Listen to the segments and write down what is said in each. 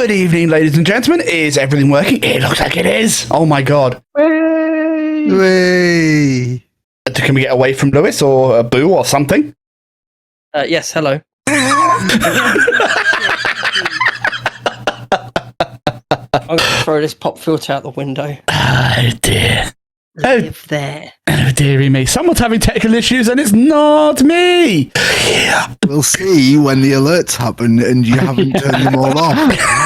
Good evening, ladies and gentlemen. Is everything working? It looks like it is. Oh my god. Way. Can we get away from Lewis or a boo or something? Yes, hello. I'm going to throw this pop filter out the window. Oh dear. Live there. Oh dearie me. Someone's having technical issues and it's not me. We'll see when the alerts happen and you haven't turned them all off.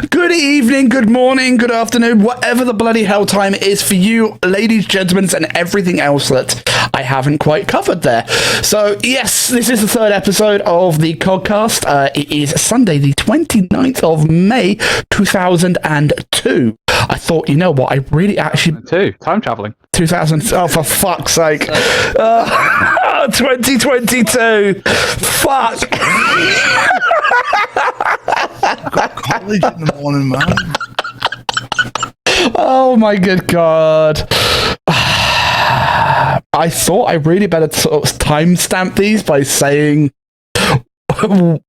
Good evening, good morning, good afternoon, whatever the bloody hell time it is for you, ladies, gentlemen, and everything else that I haven't quite covered there. So, yes, this is the third episode of the C.O.G Cast. It is Sunday, the 29th of May, 2002. I thought, you know what, I really actually... Time traveling. 2000... Oh, for fuck's sake. 2022. Fuck. Got college in the morning, man. Oh my good god. I thought I really better sort of timestamp these by saying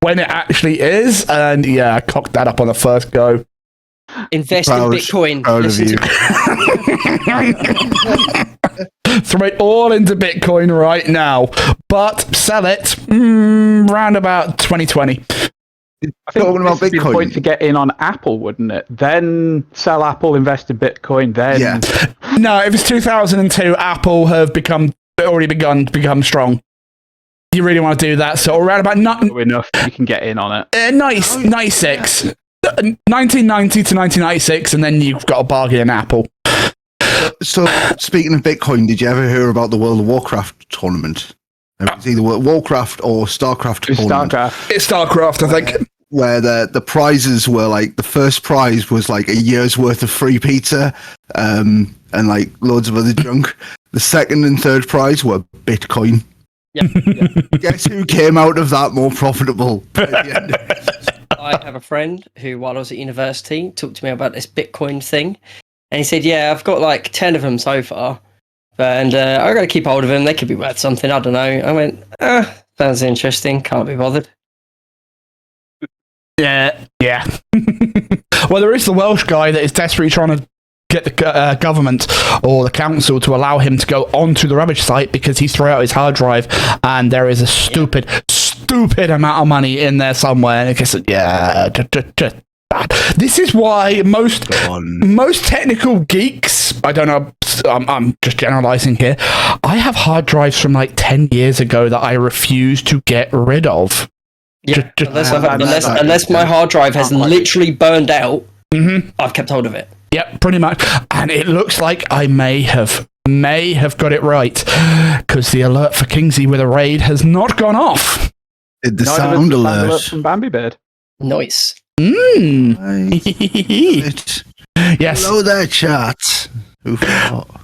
when it actually is, and yeah, I cocked that up on the first go. Invest in Bitcoin. Proud of you. Throw it all into Bitcoin right now, but sell it round about 2020. I think Talking about this would be the Bitcoin. point to get in on Apple, wouldn't it? Then sell Apple, invest in Bitcoin, then... Yeah. No, if it's 2002, Apple have already begun to become strong. You really want to do that, so around about enough, you can get in on it. 96. 1990 to 1996, and then you've got a bargain in Apple. So, speaking of Bitcoin, did you ever hear about the World of Warcraft tournament? It's either Warcraft or StarCraft tournament. It's StarCraft, I think. Where the prizes were like, the first prize was like a year's worth of free pizza and like loads of other junk. The second and third prize were Bitcoin. Yep. Guess who came out of that more profitable? At the end? I have a friend who, while I was at university, talked to me about this Bitcoin thing. And he said, yeah, I've got like 10 of them so far. And I've got to keep hold of them. They could be worth something. I don't know. I went, sounds interesting. Can't be bothered. Yeah. Well, there is the Welsh guy that is desperately trying to get the government or the council to allow him to go onto the rubbish site because he's thrown out his hard drive and there is a stupid amount of money in there somewhere. And it's just this is why most technical geeks, I don't know, I'm just generalizing here, I have hard drives from like 10 years ago that I refuse to get rid of. Yeah, unless my hard drive has literally burned out, I've kept hold of it. Yep, pretty much. And it looks like I may have got it right because the alert for Kingsley with a raid has not gone off. Did the sound alert from Bambi Bird? Nice. Yes. Hello there, chat. Who forgot?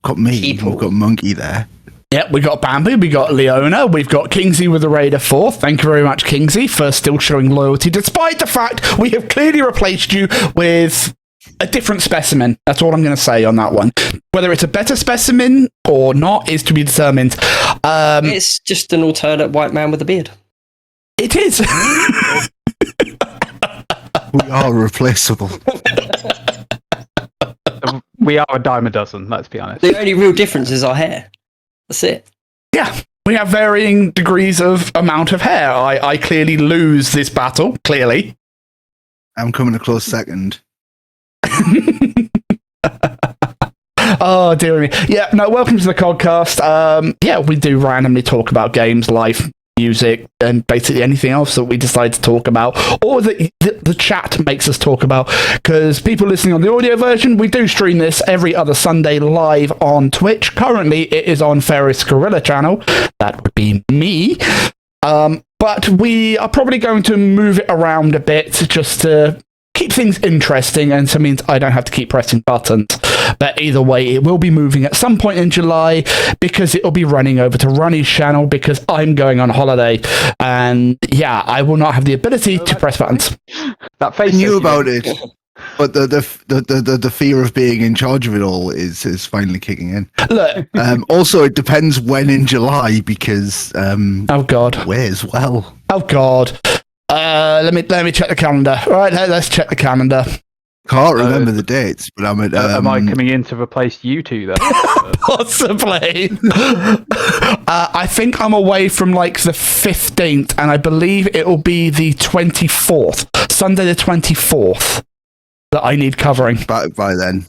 Got me. We've got Monkey there. Yep, we got Bambi, we got Leona, we've got Kingsley with the Raider 4. Thank you very much, Kingsley, for still showing loyalty, despite the fact we have clearly replaced you with a different specimen. That's all I'm going to say on that one. Whether it's a better specimen or not is to be determined. It's just an alternate white man with a beard. It is. We are replaceable. We are a dime a dozen, let's be honest. The only real difference is our hair. That's it. Yeah, we have varying degrees of amount of hair. I clearly lose this battle, clearly. I'm coming a close second. Oh, dear me. Yeah, no, welcome to the C.O.G Cast. Yeah, we do randomly talk about games, life, music, and basically anything else that we decide to talk about, or that the chat makes us talk about, because people listening on the audio version, we do stream this every other Sunday live on Twitch. Currently, it is on Ferris Gorilla channel. That would be me. But we are probably going to move it around a bit just to keep things interesting, and so it means I don't have to keep pressing buttons. But either way, it will be moving at some point in July because it will be running over to Ronnie's channel because I'm going on holiday. And yeah, I will not have the ability to press buttons. That face I knew about it, but the fear of being in charge of it all is finally kicking in. Look, also, it depends when in July because oh god, where as well. Oh god. Let me check the calendar. All right, let's check the calendar. Can't remember the dates, but I'm at. Am I coming in to replace you two then? Possibly. I think I'm away from like the 15th, and I believe it'll be the 24th, Sunday the 24th, that I need covering. by then.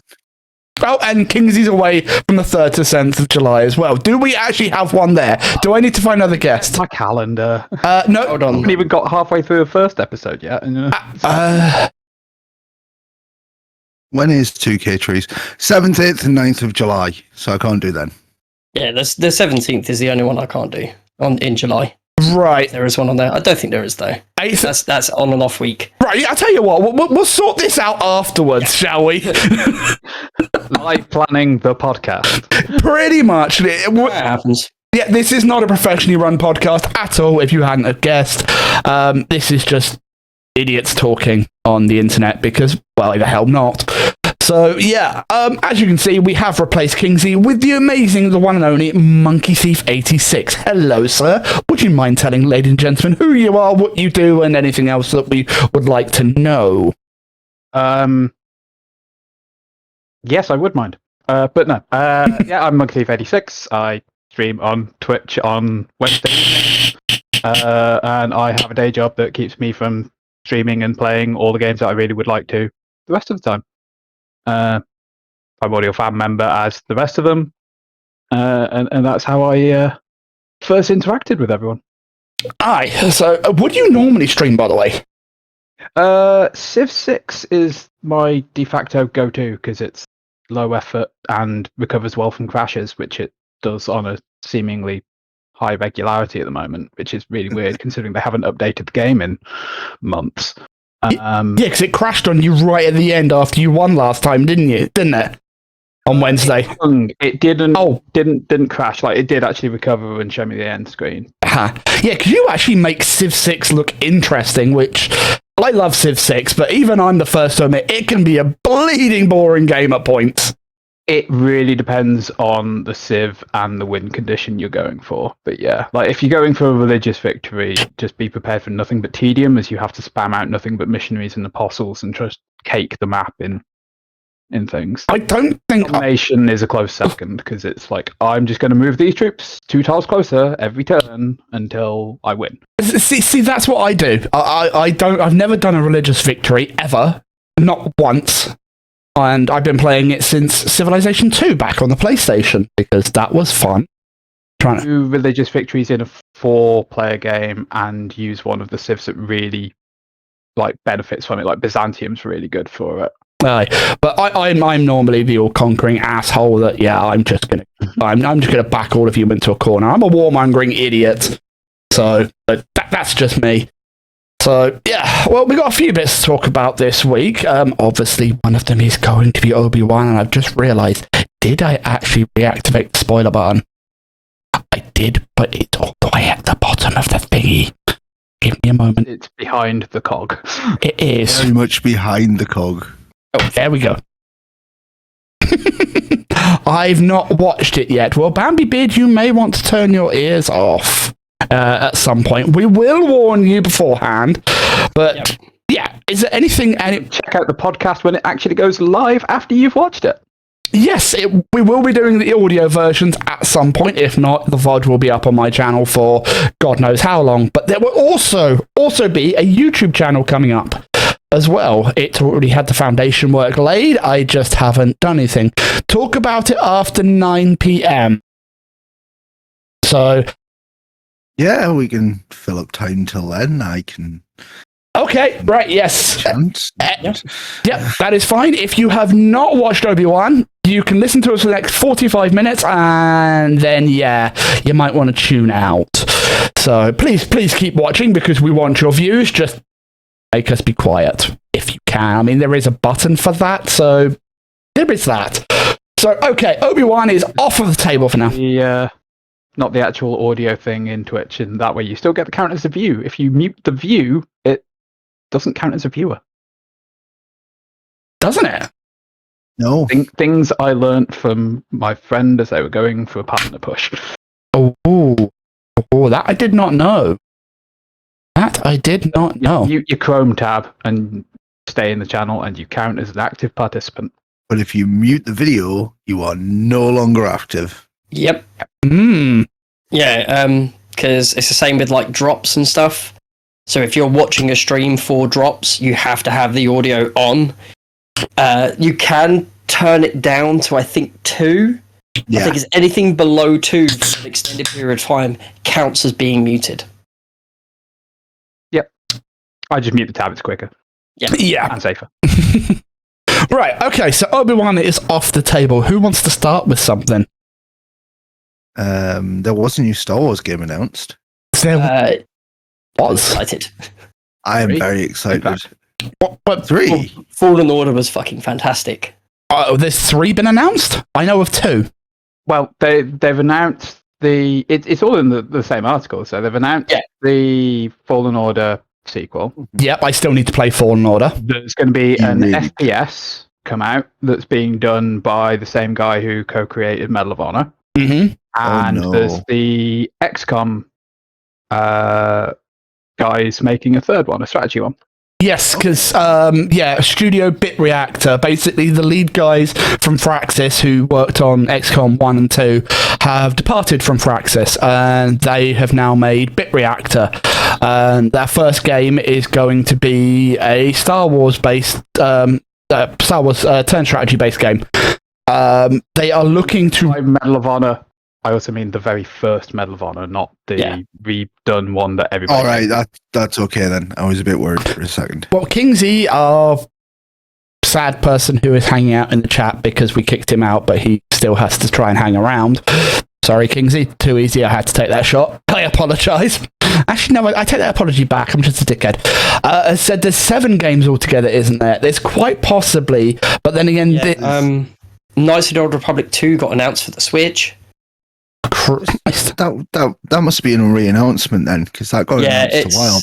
Oh, and Kingsley's away from the 3rd to 7th of July as well. Do we actually have one there? Do I need to find another guest? My calendar. No. Hold on. I haven't even got halfway through the first episode yet. When is 2K Trees? 7th, 8th, and 9th of July. So I can't do then. Yeah, the 17th is the only one I can't do in July. Right. There is one on there. I don't think there is, though. That's on and off week. Right, I'll tell you what, we'll sort this out afterwards, shall we? Live planning the podcast. Pretty much. That happens. Yeah, this is not a professionally run podcast at all, if you hadn't have guessed. This is just idiots talking on the internet because, well, why the hell not? So, yeah, as you can see, we have replaced Kingsley with the amazing, the one and only Monkey Thief86. Hello, sir. Would you mind telling, ladies and gentlemen, who you are, what you do, and anything else that we would like to know? Yes, I would mind. But no. Yeah, I'm Monkey Thief86. I stream on Twitch on Wednesday. And I have a day job that keeps me from streaming and playing all the games that I really would like to the rest of the time. I'm already a fan member as the rest of them. And that's how I first interacted with everyone. Aye, so would you normally stream, by the way? Civ 6 is my de facto go-to because it's low effort and recovers well from crashes, which it does on a seemingly high regularity at the moment, which is really weird considering they haven't updated the game in months. Yeah, because it crashed on you right at the end after you won last time, didn't it? On Wednesday. It didn't crash. Like, it did actually recover and show me the end screen. Yeah, because you actually make Civ 6 look interesting, which I love Civ 6, but even I'm the first to admit it can be a bleeding boring game at points. It really depends on the Civ and the win condition you're going for. But yeah, like if you're going for a religious victory, just be prepared for nothing but tedium, as you have to spam out nothing but missionaries and apostles and just cake the map in things. I don't think Domination is a close second because it's like I'm just going to move these troops 2 tiles closer every turn until I win. See, that's what I do. I've never done a religious victory ever, not once. And I've been playing it since Civilization 2 back on the PlayStation because that was fun. Trying to do religious victories in a 4-player game and use one of the civs that really like benefits from it. Like Byzantium's really good for it. Aye, but I'm normally the all-conquering asshole that I'm just gonna back all of you into a corner. I'm a warmongering idiot, so that's just me. So, yeah, well, we got a few bits to talk about this week. Obviously, one of them is going to be Obi-Wan, and I've just realised, did I actually reactivate the spoiler button? I did, but it's all the way at the bottom of the thingy. Give me a moment. It's behind the cog. It is. Very much behind the cog. Oh, there we go. I've not watched it yet. Well, Bambi Beard, you may want to turn your ears off. At some point. We will warn you beforehand. But yeah, is there anything... Check out the podcast when it actually goes live after you've watched it. Yes, we will be doing the audio versions at some point. If not, the VOD will be up on my channel for God knows how long. But there will also be a YouTube channel coming up as well. It's already had the foundation work laid. I just haven't done anything. Talk about it after 9 p.m. So... yeah, we can fill up time till then. I can... okay, right, yes. Yes. Yep, that is fine. If you have not watched Obi-Wan, you can listen to us for the next 45 minutes, and then, you might want to tune out. So please keep watching, because we want your views. Just make us be quiet, if you can. I mean, there is a button for that, so there is that. So, okay, Obi-Wan is off of the table for now. Not the actual audio thing in Twitch, and that way you still get the count as a view. If you mute the view, it doesn't count as a viewer. Doesn't it? No. Things I learnt from my friend as they were going for a partner push. Oh, that I did not know. That I did not know. You Chrome tab and stay in the channel, and you count as an active participant. But if you mute the video, you are no longer active. Yep. Yeah, because it's the same with like drops and stuff. So if you're watching a stream for drops, you have to have the audio on. You can turn it down to, I think, 2. Yeah. I think it's anything below 2 for an extended period of time counts as being muted. Yep. I just mute the tab, it's quicker. Yeah. And safer. Right, okay, so Obi-Wan is off the table. Who wants to start with something? There was a new Star Wars game announced. There was. Excited. I am 3? very excited. What, 3? Fallen Order was fucking fantastic. there's 3 been announced? I know of 2. Well, they've announced it's all in the same article. So they've announced the Fallen Order sequel. Yep, I still need to play Fallen Order. There's going to be an FPS come out that's being done by the same guy who co-created Medal of Honor. Mm-hmm. And there's the XCOM guys making a third one, a strategy one. Yes, because, Studio Bit Reactor, basically the lead guys from Firaxis who worked on XCOM 1 and 2 have departed from Firaxis, and they have now made Bit Reactor. And their first game is going to be a Star Wars-based, turn strategy-based game. They are looking to... By Medal of Honor, I also mean the very first Medal of Honor, not the redone one that everybody... All right, that's okay then. I was a bit worried for a second. Well, Kingsy, our sad person who is hanging out in the chat because we kicked him out, but he still has to try and hang around. Sorry, Kingsy. Too easy. I had to take that shot. I apologise. Actually, no, I take that apology back. I'm just a dickhead. I said there's 7 games altogether, isn't there? There's quite possibly, but then again... Knights of the Old Republic 2 got announced for the Switch. Christ. That must be a re-announcement then, because that got announced a while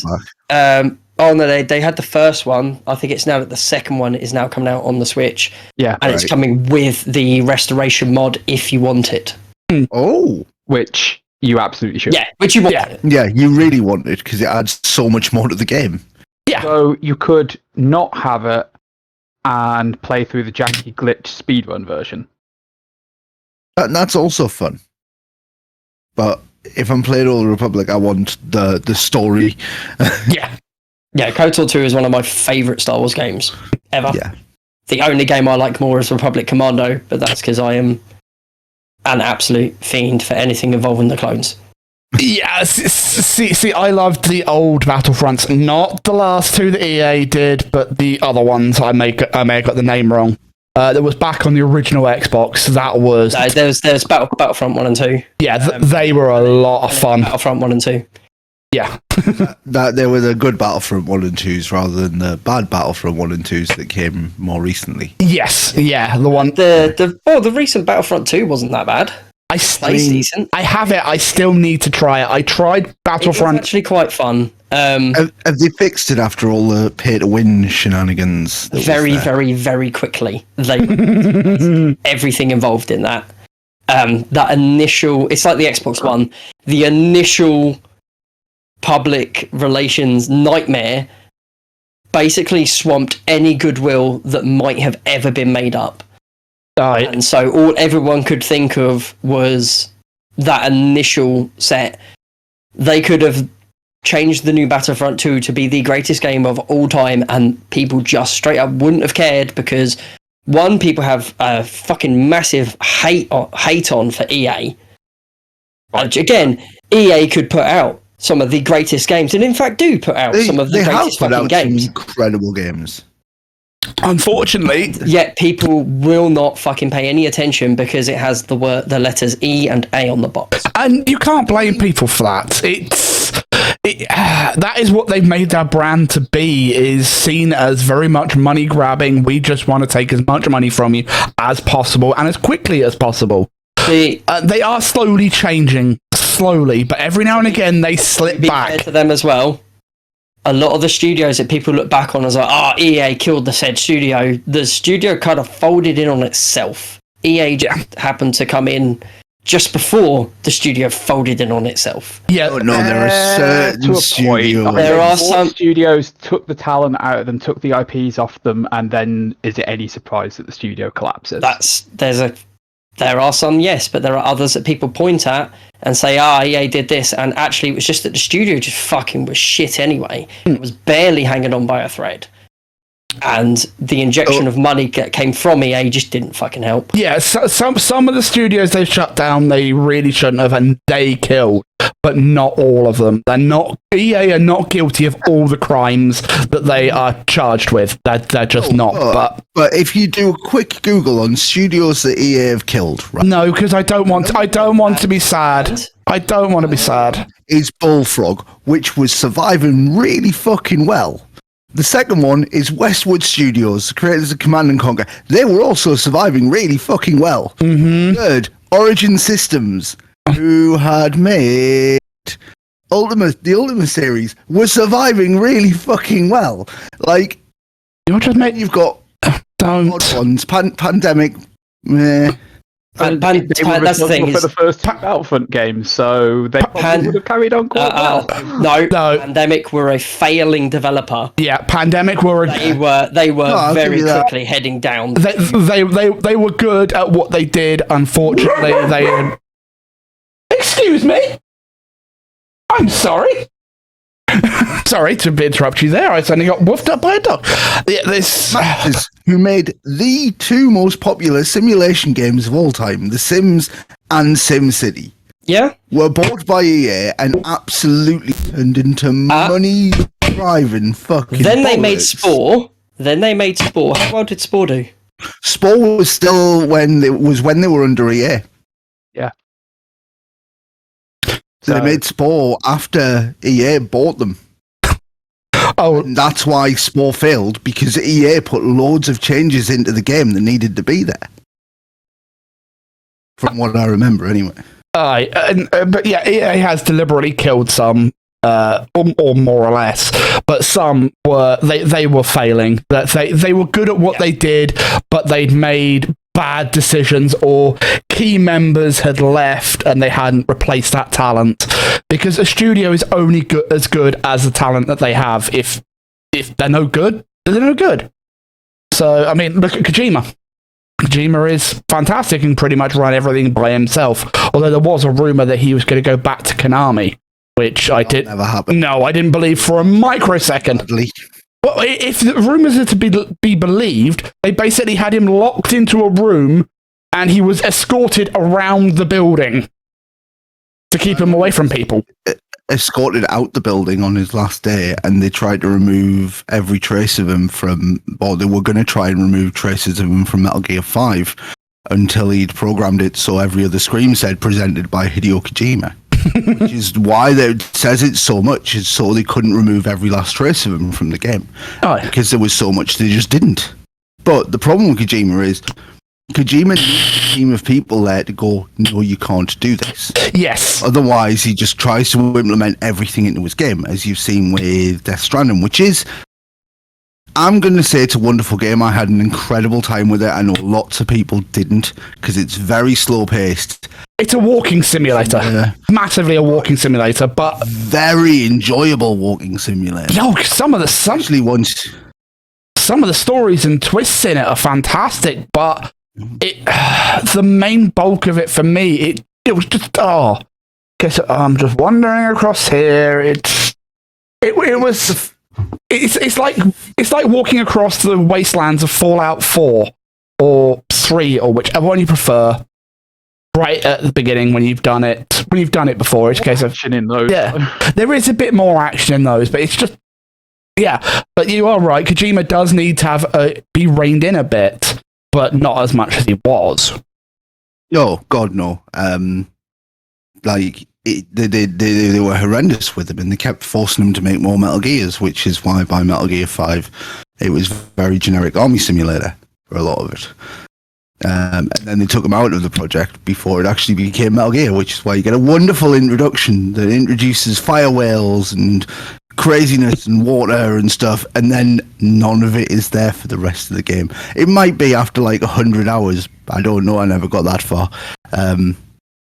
back. They had the first one. I think it's now that the second one is now coming out on the Switch. Yeah. And it's coming with the restoration mod if you want it. Oh. Which you absolutely should. Yeah, which you want. Yeah, you really want it, because it adds so much more to the game. Yeah. So you could not have it and play through the janky glitch speedrun version. That's also fun. But if I'm playing Old Republic, I want the story. Yeah, KOTOR 2 is one of my favourite Star Wars games ever. Yeah. The only game I like more is Republic Commando, but that's because I am an absolute fiend for anything involving the clones. Yeah, see, I loved the old Battlefronts, not the last 2 that EA did, but the other ones. I may have got the name wrong. That was back on the original Xbox. That was... There's Battlefront 1 and 2. Yeah, they were a lot of fun. Battlefront 1 and 2. Yeah. that they were the good Battlefront 1 and 2s rather than the bad Battlefront 1 and 2s that came more recently. Yes, yeah, the one... The recent Battlefront 2 wasn't that bad. Decent. I have it. I still need to try it. I tried Battlefront. It's actually quite fun. Have they fixed it after all the pay-to-win shenanigans? Very, very, very quickly. They everything involved in that. That initial... It's like the Xbox One. The initial public relations nightmare basically swamped any goodwill that might have ever been made up. And so all everyone could think of was that initial set. They could have changed the new Battlefront 2 to be the greatest game of all time, and people just straight up wouldn't have cared because, one, people have a fucking massive hate on for EA. Again, EA could put out some of the greatest games, and in fact do put out some of the greatest fucking games. Incredible games. Unfortunately, yet people will not fucking pay any attention because it has the letters E and A on the box. And you can't blame people for that. That is what they've made their brand to be, is seen as very much money grabbing. We just want to take as much money from you as possible and as quickly as possible. They are slowly changing, but every now and again they slip back. To them as well. A lot of the studios that people look back on as like, EA killed the said studio. The studio kind of folded in on itself. EA just happened to come in just before the studio folded in on itself. Yeah, Oh, no, there are certain to a point. studios. There are More some- studios took the talent out of them, took the IPs off them, and then is it any surprise that the studio collapses? There are some, yes, but there are others that people point at and say, EA did this, and actually it was just that the studio just fucking was shit anyway. It was barely hanging on by a thread. And the injection of money that came from EA just didn't fucking help. yeah. Some of the studios they shut down, they really shouldn't have, and they killed, but not all of them. EA are not guilty of all the crimes that they are charged with. They're just not. But if you do a quick Google on studios that EA have killed, right? No, because I don't want to be sad. I don't want to be sad. Is Bullfrog, which was surviving really fucking well. The second one is Westwood Studios, the creators of Command and Conquer. They were also surviving really fucking well. Mm-hmm. Third, Origin Systems, who had made the Ultima series, were surviving really fucking well. Like, you've got odd ones, Pandemic, meh. They were That's the responsible thing. for the first two Battlefront games, so they probably would have carried on quite well. No, No. Pandemic were a failing developer. Yeah, Pandemic were. They were I'll very give you that. quickly heading down. They were good at what they did. Unfortunately, they. Excuse me. I'm sorry. Sorry to interrupt you there. I suddenly got woofed up by a dog. Yeah, Masters, who made the two most popular simulation games of all time, The Sims and SimCity, Yeah, were bought by EA and absolutely turned into money-driving fucking then they made bollocks. Spore. How well did Spore do? Spore was still when they were under EA. Yeah. So they made Spore after EA bought them. Oh, And that's why Spore failed, because EA put loads of changes into the game that needed to be there. From what I remember, anyway. but yeah, EA has deliberately killed some, or more or less, but some were they were failing. That they were good at what they did, but they'd made bad decisions, or key members had left and they hadn't replaced that talent, because a studio is only as good as the talent that they have. If they're no good, they're no good. So I mean, look at Kojima. Kojima is fantastic and pretty much run everything by himself, although there was a rumor that he was going to go back to Konami, which Never happened. No, I didn't believe for a microsecond. Sadly. Well, if the rumors are to be believed, they basically had him locked into a room and he was escorted around the building to keep him away from people. Escorted out the building on his last day, and they tried to remove every trace of him they were going to try and remove traces of him from Metal Gear 5 until he'd programmed it so every other screen said presented by Hideo Kojima. Which is why they says it so much, is so they couldn't remove every last trace of him from the game. Oh, Because there was so much they just didn't. But the problem with Kojima is Kojima needs a team of people there to go, no, you can't do this. yes. Otherwise, he just tries to implement everything into his game, as you've seen with Death Stranding, which is, I'm going to say it's a wonderful game. I had an incredible time with it. I know lots of people didn't, because it's very slow-paced. It's a walking simulator. Massively a walking simulator, but Very enjoyable walking simulator. yo, some of the stories and twists in it are fantastic, but the main bulk of it for me, it was just guess I'm just wandering across here. It's like walking across the wastelands of Fallout 4 or 3 or whichever one you prefer. Right at the beginning when you've done it before, it's a case of Action in those. yeah. There is a bit more action in those, but it's just yeah. But you are right. Kojima does need to have be reined in a bit, but not as much as he was. Oh God, no. They were horrendous with him, and they kept forcing him to make more Metal Gears, which is why by Metal Gear 5, it was very generic army simulator for a lot of it. And then they took him out of the project before it actually became Metal Gear, which is why you get a wonderful introduction that introduces fire whales and craziness and water and stuff, and then none of it is there for the rest of the game. It might be after like 100 hours. I don't know. I never got that far.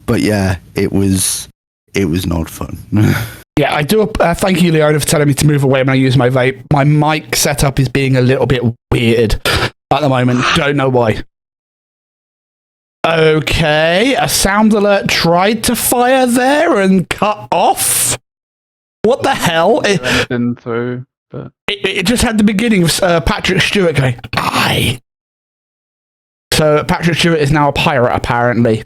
But yeah, it was not fun. Yeah, I do. Thank you, Leona, for telling me to move away when I use my vape. My mic setup is being a little bit weird at the moment. Don't know why. Okay, a sound alert tried to fire there and cut off. What the hell? Been through, but... It just had the beginning of Patrick Stewart going, "I." So Patrick Stewart is now a pirate, apparently.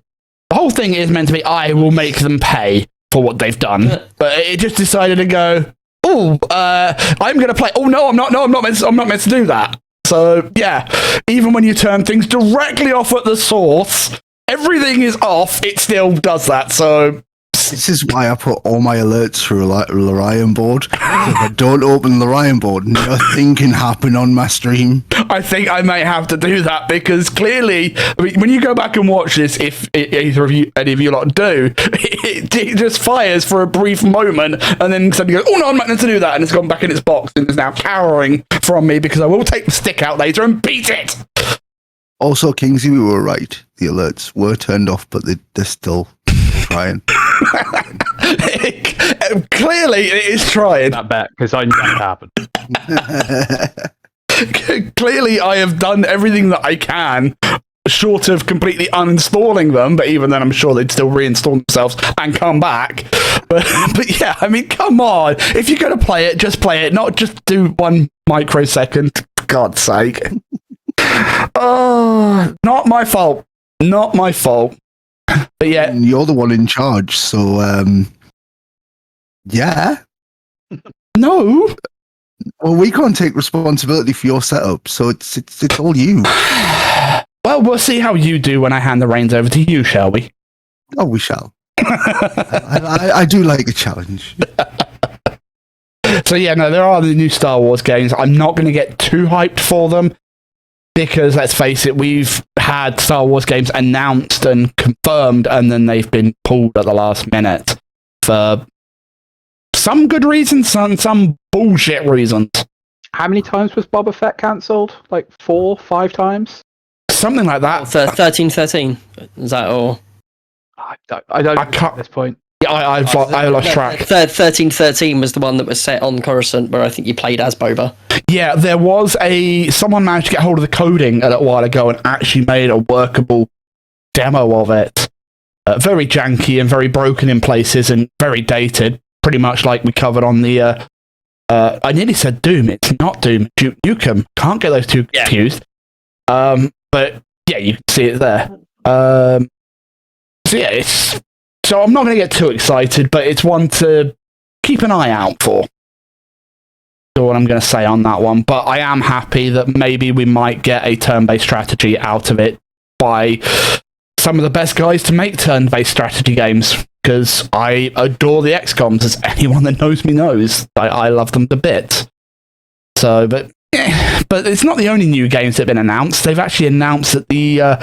The whole thing is meant to be, I will make them pay for what they've done. But it just decided to go, I'm going to play. Oh, no, I'm not. No, I'm not meant to do that. So, yeah, even when you turn things directly off at the source, everything is off, it still does that. So this is why I put all my alerts through Lorion board. If I don't open Lorion board, nothing can happen on my stream. I think I may have to do that because clearly, I mean, when you go back and watch this, if either of you, any of you lot do, it just fires for a brief moment and then suddenly goes, "Oh no, I'm not meant to do that," and it's gone back in its box and is now cowering from me because I will take the stick out later and beat it. Also, Kingsley, we were right. The alerts were turned off, but they're still trying. Clearly, it is trying. That bet, because I knew that would happen. Clearly, I have done everything that I can, short of completely uninstalling them, but even then, I'm sure they'd still reinstall themselves and come back. But yeah, I mean, come on. If you're going to play it, just play it, not just do 1 microsecond. For God's sake. Oh, not my fault. Not my fault. But yeah, you're the one in charge, so yeah. No. Well, we can't take responsibility for your setup, so it's all you. Well, we'll see how you do when I hand the reins over to you, shall we? Oh, we shall. I do like a challenge. So yeah, no, there are the new Star Wars games. I'm not going to get too hyped for them because, let's face it, we've had Star Wars games announced and confirmed, and then they've been pulled at the last minute for some good reasons and some bullshit reasons. How many times was Boba Fett cancelled? Like 4, 5 times? Something like that. 1313. Is that all? I don't know at this point. Yeah, I lost track. 1313 was the one that was set on Coruscant, where I think you played as Boba. Yeah, there was someone managed to get hold of the coding a little while ago and actually made a workable demo of it. Very janky and very broken in places and very dated, pretty much like we covered on the... I nearly said Doom. It's not Doom. Duke Nukem. Can't get those two confused. But yeah, you can see it there. So yeah, so I'm not going to get too excited, but it's one to keep an eye out for. That's what I'm going to say on that one. But I am happy that maybe we might get a turn-based strategy out of it by some of the best guys to make turn-based strategy games, because I adore the XCOMs, as anyone that knows me knows. I love them to bits. So, but it's not the only new games that have been announced. They've actually announced that the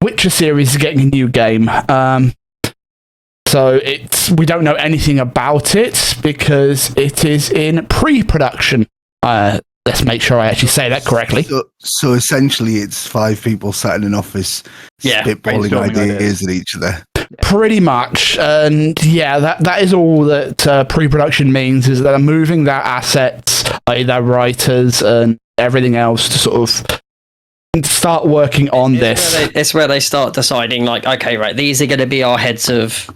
Witcher series is getting a new game. So we don't know anything about it because it is in pre-production. Let's make sure I actually say that correctly. So essentially, it's 5 people sat in an office spitballing ideas at each other. Pretty much, and yeah, that is all that pre-production means, is that they're moving their assets, their writers, and everything else to sort of start working on this. It's where they start deciding, like, okay, right, these are going to be our heads of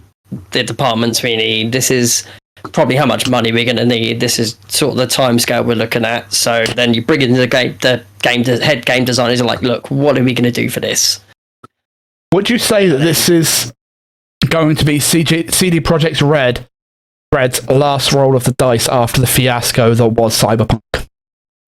the departments we need. This is probably how much money we're going to need. This is sort of the timescale we're looking at. So then you bring in the head game designers are like, look, what are we going to do for this? Would you say that this is going to be CD Projekt Red's last roll of the dice after the fiasco that was Cyberpunk?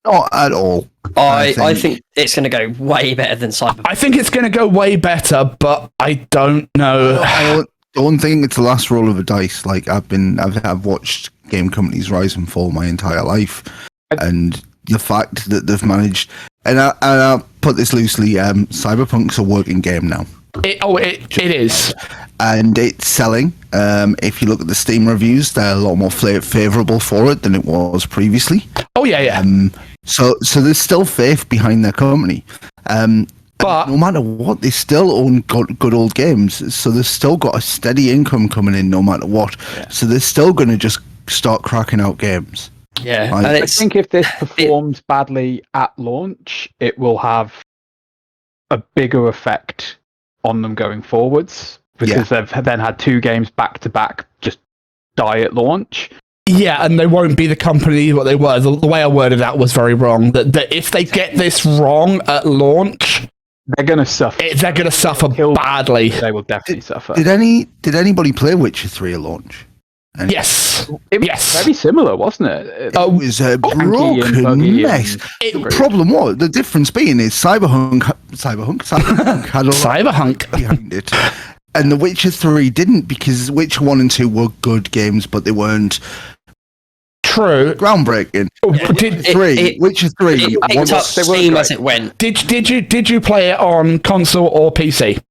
Not at all. I think it's going to go way better than Cyberpunk. I think it's going to go way better, but I don't know. I don't think it's the last roll of a dice. Like I've watched game companies rise and fall my entire life, and the fact that they've managed, and I'll put this loosely, Cyberpunk's a working game now. It is, and it's selling. If you look at the Steam reviews, they're a lot more favourable for it than it was previously. Oh yeah. So there's still faith behind their company. But no matter what, they still own good old games, so they've still got a steady income coming in no matter what. Yeah. So they're still going to just start cracking out games. Yeah, Like, and I think if this performs badly at launch, it will have a bigger effect on them going forwards, because they've then had 2 games back to back just die at launch. Yeah, and they won't be the company what they were. The way I worded that was very wrong. That if they get this wrong at launch, they're going to suffer. They're going to suffer badly. They will definitely suffer. Did anybody play Witcher 3 at launch? Yes. It was very similar, wasn't it? It was a broken mess. The problem was, the difference being is Cyberpunk had a lot behind it. And The Witcher 3 didn't, because Witcher 1 and 2 were good games, but they weren't groundbreaking. Witcher 3. It picked up steam as it went. Did you play it on console or PC?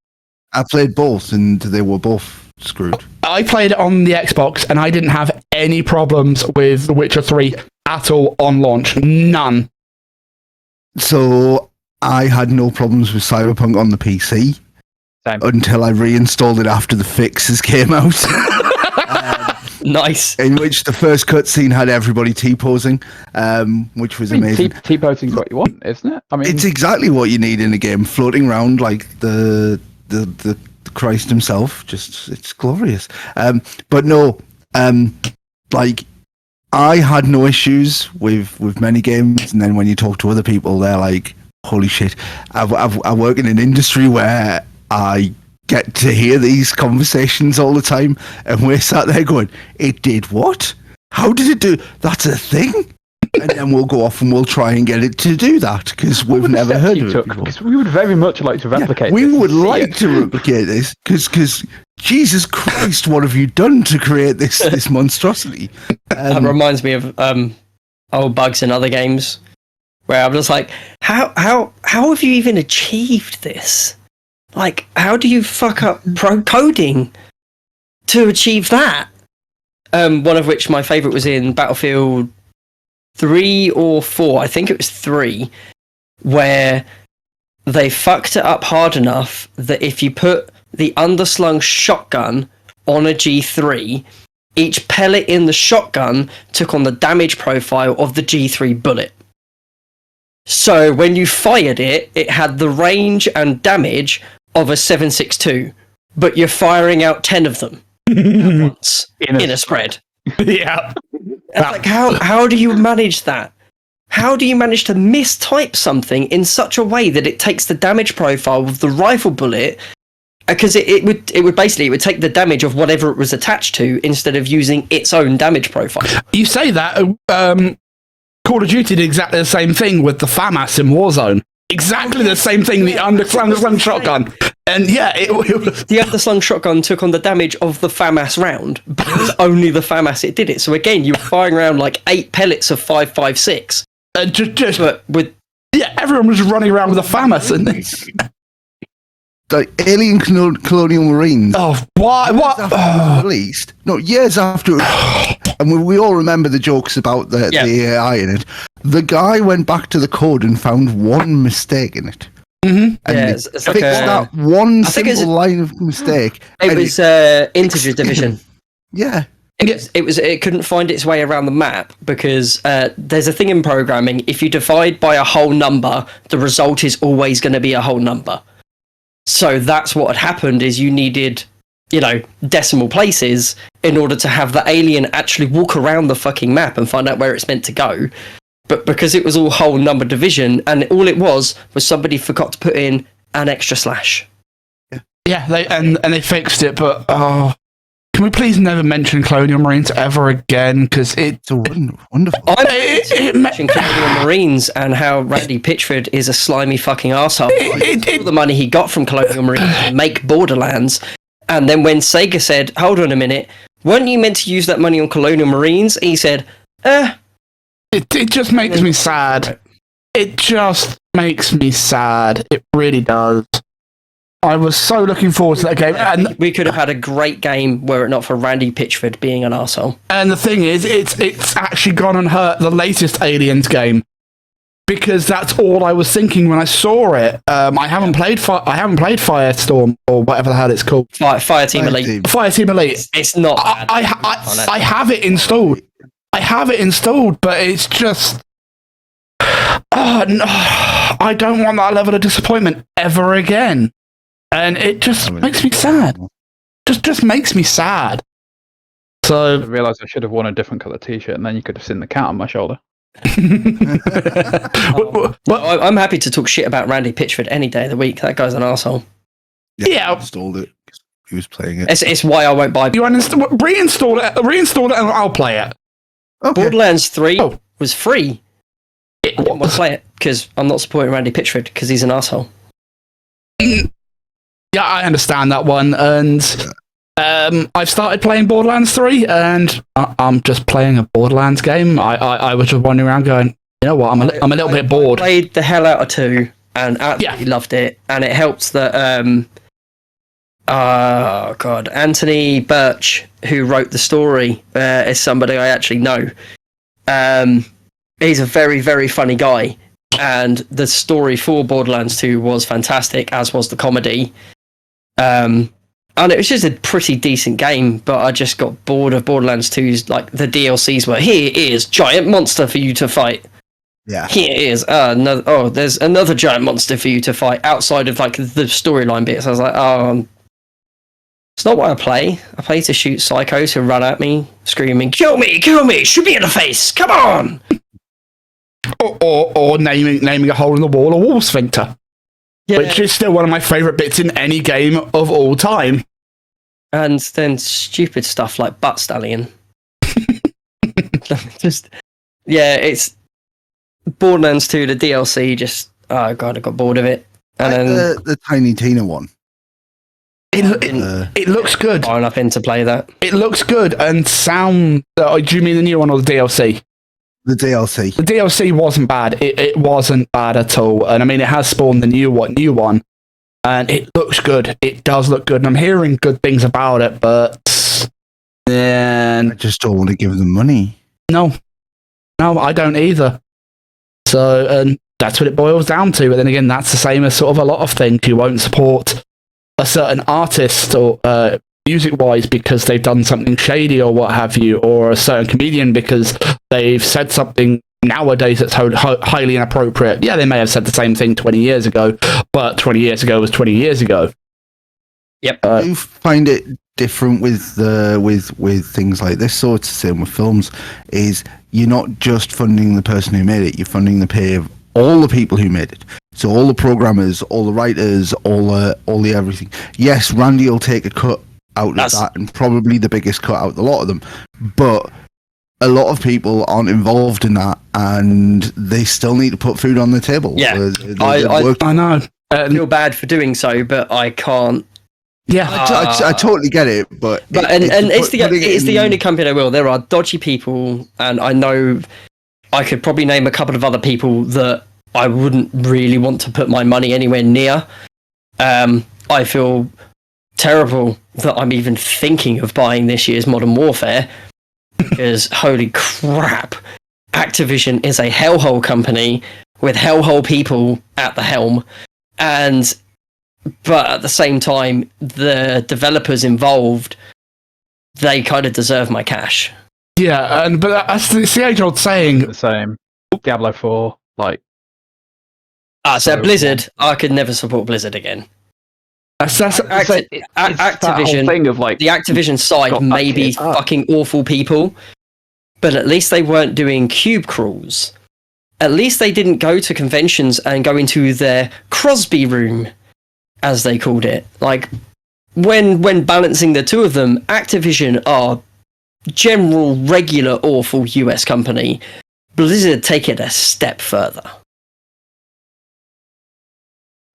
I played both, and they were both screwed. I played it on the Xbox, and I didn't have any problems with The Witcher 3 at all on launch. None. So I had no problems with Cyberpunk on the PC. Same. Until I reinstalled it after the fixes came out. Nice. In which the first cutscene had everybody T-posing, which was amazing. T-posing's what you want, isn't it? I mean, it's exactly what you need in a game, floating around like the Christ himself. Just, it's glorious. But no, like, I had no issues with many games, and then when you talk to other people, they're like, holy shit. I work in an industry where I get to hear these conversations all the time, and we're sat there going, it did what? How did it do? That's a thing? And then we'll go off and we'll try and get it to do that, because we've never heard of it before. Because we would very much like to replicate this. We would like to replicate this, because Jesus Christ, what have you done to create this monstrosity? That reminds me of old bugs in other games, where I'm just like, how have you even achieved this? Like, how do you fuck up pro coding to achieve that? One of which my favourite was in Battlefield 3 or 4, I think it was 3, where they fucked it up hard enough that if you put the underslung shotgun on a G3, each pellet in the shotgun took on the damage profile of the G3 bullet. So when you fired it, it had the range and damage of a 7.62, but you're firing out 10 of them at once in a spread. Yeah. Like, how do you manage that? How do you manage to mistype something in such a way that it takes the damage profile of the rifle bullet? Because it would take the damage of whatever it was attached to instead of using its own damage profile. You say that Call of Duty did exactly the same thing with the FAMAS in Warzone. Exactly the same thing, the underslung shotgun. And yeah, it was... The underslung shotgun took on the damage of the FAMAS round, but it was only the FAMAS it did it. So again, you were firing around like 8 pellets of 5.56. But with... Yeah, everyone was running around with a FAMAS and this. Like Alien Colonial Marines. Oh, why? What? Released. No, years after. And we all remember the jokes about the AI in it. The guy went back to the code and found one mistake in it. Mm-hmm. And it's like that one simple line of mistake. It was integer division. Yeah. It couldn't find its way around the map because there's a thing in programming. If you divide by a whole number, the result is always going to be a whole number. So that's what had happened is you needed, decimal places in order to have the alien actually walk around the fucking map and find out where it's meant to go. But because it was all whole number division and all it was somebody forgot to put in an extra slash. Yeah, they fixed it, but can we please never mention Colonial Marines ever again? Because it's wonderful. I mentioned Colonial Marines and how Randy Pitchford is a slimy fucking arsehole. All the money he got from Colonial Marines to make Borderlands. And then when Sega said, hold on a minute, weren't you meant to use that money on Colonial Marines? He said, It just makes me sad. It just makes me sad. It really does. I was so looking forward to that game. And we could have had a great game were it not for Randy Pitchford being an arsehole. And the thing is, it's actually gone and hurt the latest Aliens game. because that's all I was thinking when I saw it. I haven't played Firestorm or whatever the hell it's called. Fire Team Elite. Fire Team Elite. It's not bad. I have it installed. I have it installed, but it's just. Oh, no, I don't want that level of disappointment ever again, and it just makes me sad. Just makes me sad. So I realised I should have worn a different colour T-shirt, and then you could have seen the cat on my shoulder. I'm happy to talk shit about Randy Pitchford any day of the week. That guy's an arsehole. Yeah, I installed it. He was playing it. It's why I won't buy. You reinstall it, and I'll play it. Okay. Borderlands 3 was free. I didn't want to play it because I'm not supporting Randy Pitchford because he's an asshole. Yeah, I understand that one, and I've started playing Borderlands 3, and I'm just playing a Borderlands game. I was just wandering around going, you know what, I'm a little bit bored. I played the hell out of 2 and absolutely loved it, and it helps that Anthony Birch, who wrote the story, is somebody I actually know. He's a very, very funny guy, and the story for Borderlands 2 was fantastic, as was the comedy. And it was just a pretty decent game, but I just got bored of Borderlands 2's, like, the DLCs were, here is giant monster for you to fight. Yeah. Here is there's another giant monster for you to fight outside of, like, the storyline bits. I was like, it's not what I play. I play to shoot psychos who run at me, screaming, kill me, shoot me in the face, come on! Or naming a hole in the wall a wall sphincter. Yeah. Which is still one of my favourite bits in any game of all time. And then stupid stuff like Butt Stallion. It's Borderlands 2, the DLC, just, oh god, I got bored of it. And like then the Tiny Tina one. It looks good. Far enough in to play that. It looks good and sound. Do you mean the new one or the DLC? The DLC. The DLC wasn't bad. It wasn't bad at all. And I mean, it has spawned the new one, and it looks good. It does look good, and I'm hearing good things about it. But then I just don't want to give them money. No, I don't either. So, and that's what it boils down to. But then again, that's the same as sort of a lot of things. You won't support a certain artist or music-wise because they've done something shady or what have you, or a certain comedian because they've said something nowadays that's highly inappropriate. Yeah, they may have said the same thing 20 years ago, but 20 years ago was 20 years ago. Yep. You find it different with things like this. So it's the same with films. Is you're not just funding the person who made it; you're funding the pay of all the people who made it. So all the programmers, all the writers, all the everything. Yes, Randy will take a cut out of that, and probably the biggest cut out of a lot of them. But a lot of people aren't involved in that, and they still need to put food on the table. Yeah, I know. I feel bad for doing so, but I can't. Yeah, I totally get it, but it's the only company I will. There are dodgy people, and I know I could probably name a couple of other people that I wouldn't really want to put my money anywhere near. I feel terrible that I'm even thinking of buying this year's Modern Warfare because holy crap, Activision is a hellhole company with hellhole people at the helm, but at the same time, the developers involved, they kind of deserve my cash. Yeah, but that's the age-old saying. The same. Diablo 4, like. So Blizzard, I could never support Blizzard again. Activision thing of like the Activision side may be fucking awful people, but at least they weren't doing cube crawls. At least they didn't go to conventions and go into their Crosby room, as they called it. Like when balancing the two of them, Activision are general regular awful US company. Blizzard take it a step further.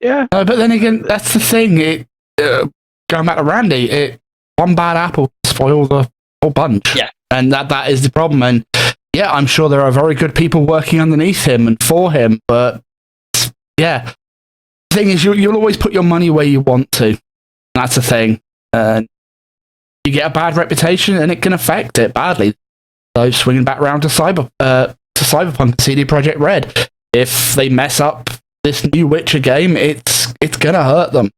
Yeah, but then again, that's the thing. Going back to Randy, one bad apple spoils the whole bunch. Yeah, and that is the problem. And yeah, I'm sure there are very good people working underneath him and for him. But yeah, the thing is, you'll always put your money where you want to. That's the thing. You get a bad reputation, and it can affect it badly. So swinging back round to Cyberpunk, CD Projekt Red. if they mess up this new Witcher game, it's gonna hurt them.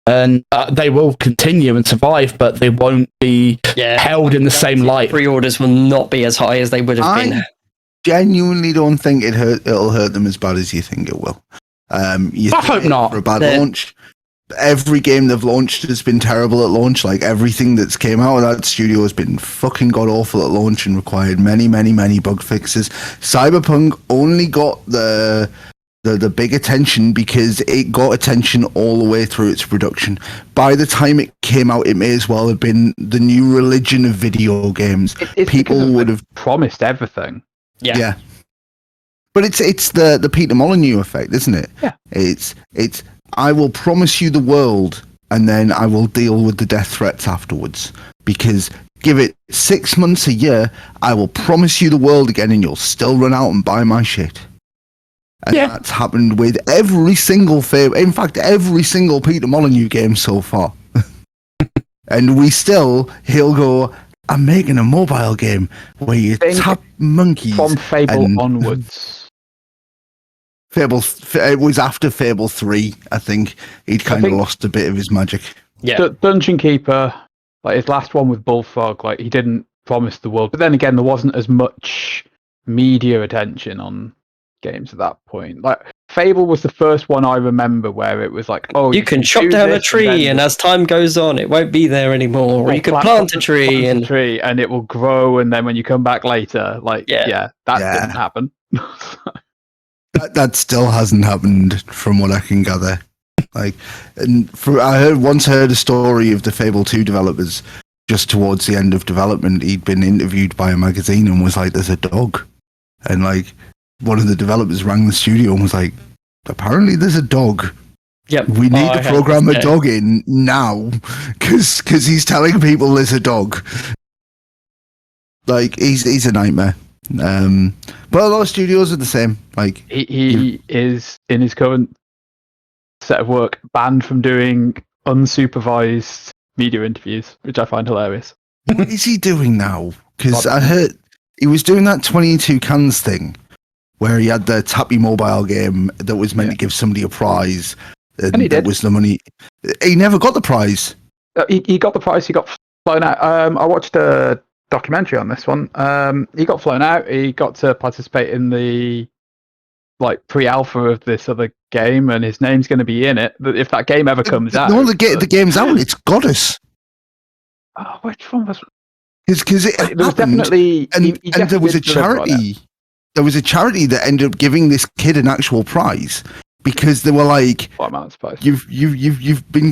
And they will continue and survive, but they won't be held in the same light. Pre-orders will not be as high as they would have been. Genuinely don't think it'll hurt them as bad as you think it will. I hope not. For a bad launch. Every game they've launched has been terrible at launch. Like, everything that's came out of that studio has been fucking god awful at launch and required many, many, many bug fixes. Cyberpunk only got the big attention because it got attention all the way through its production. By the time it came out, it may as well have been the new religion of video games. People would have promised everything. Yeah. But it's the Peter Molyneux effect, isn't it? Yeah. It's I will promise you the world, and then I will deal with the death threats afterwards. Because give it 6 months, a year, I will promise you the world again, and you'll still run out and buy my shit. And that's happened with every single every single Peter Molyneux game so far. And he'll go, I'm making a mobile game where you tap monkeys. From Fable onwards. It was after Fable 3, I think. He'd kind of lost a bit of his magic. Yeah. Dungeon Keeper, like his last one with Bullfrog, like he didn't promise the world. But then again, there wasn't as much media attention on games at that point. Like Fable was the first one I remember where it was like, oh, you can chop down a tree, and as time goes on, it won't be there anymore. Or you can plant a tree, and it will grow. And then when you come back later, that didn't happen. that still hasn't happened, from what I can gather. I once heard a story of the Fable 2 developers. Just towards the end of development, he'd been interviewed by a magazine and was like, "There's a dog," and like, one of the developers rang the studio and was like, apparently there's a dog. Yep. We need to program a dog in now because he's telling people there's a dog. Like, he's a nightmare. But a lot of studios are the same. Like, he is, in his current set of work, banned from doing unsupervised media interviews, which I find hilarious. What is he doing now? Because I heard he was doing that 22 cans thing, where he had the Tappy mobile game that was meant to give somebody a prize. And he did. Was the money. He never got the prize. He got the prize. He got flown out. I watched a documentary on this one. He got flown out. He got to participate in the pre-alpha of this other game, and his name's going to be in it. If that game ever comes out. No, the game's out. It's Goddess. Oh, which one was? Because it there was definitely, and there was a charity. There was a charity that ended up giving this kid an actual prize because they were like, "You've been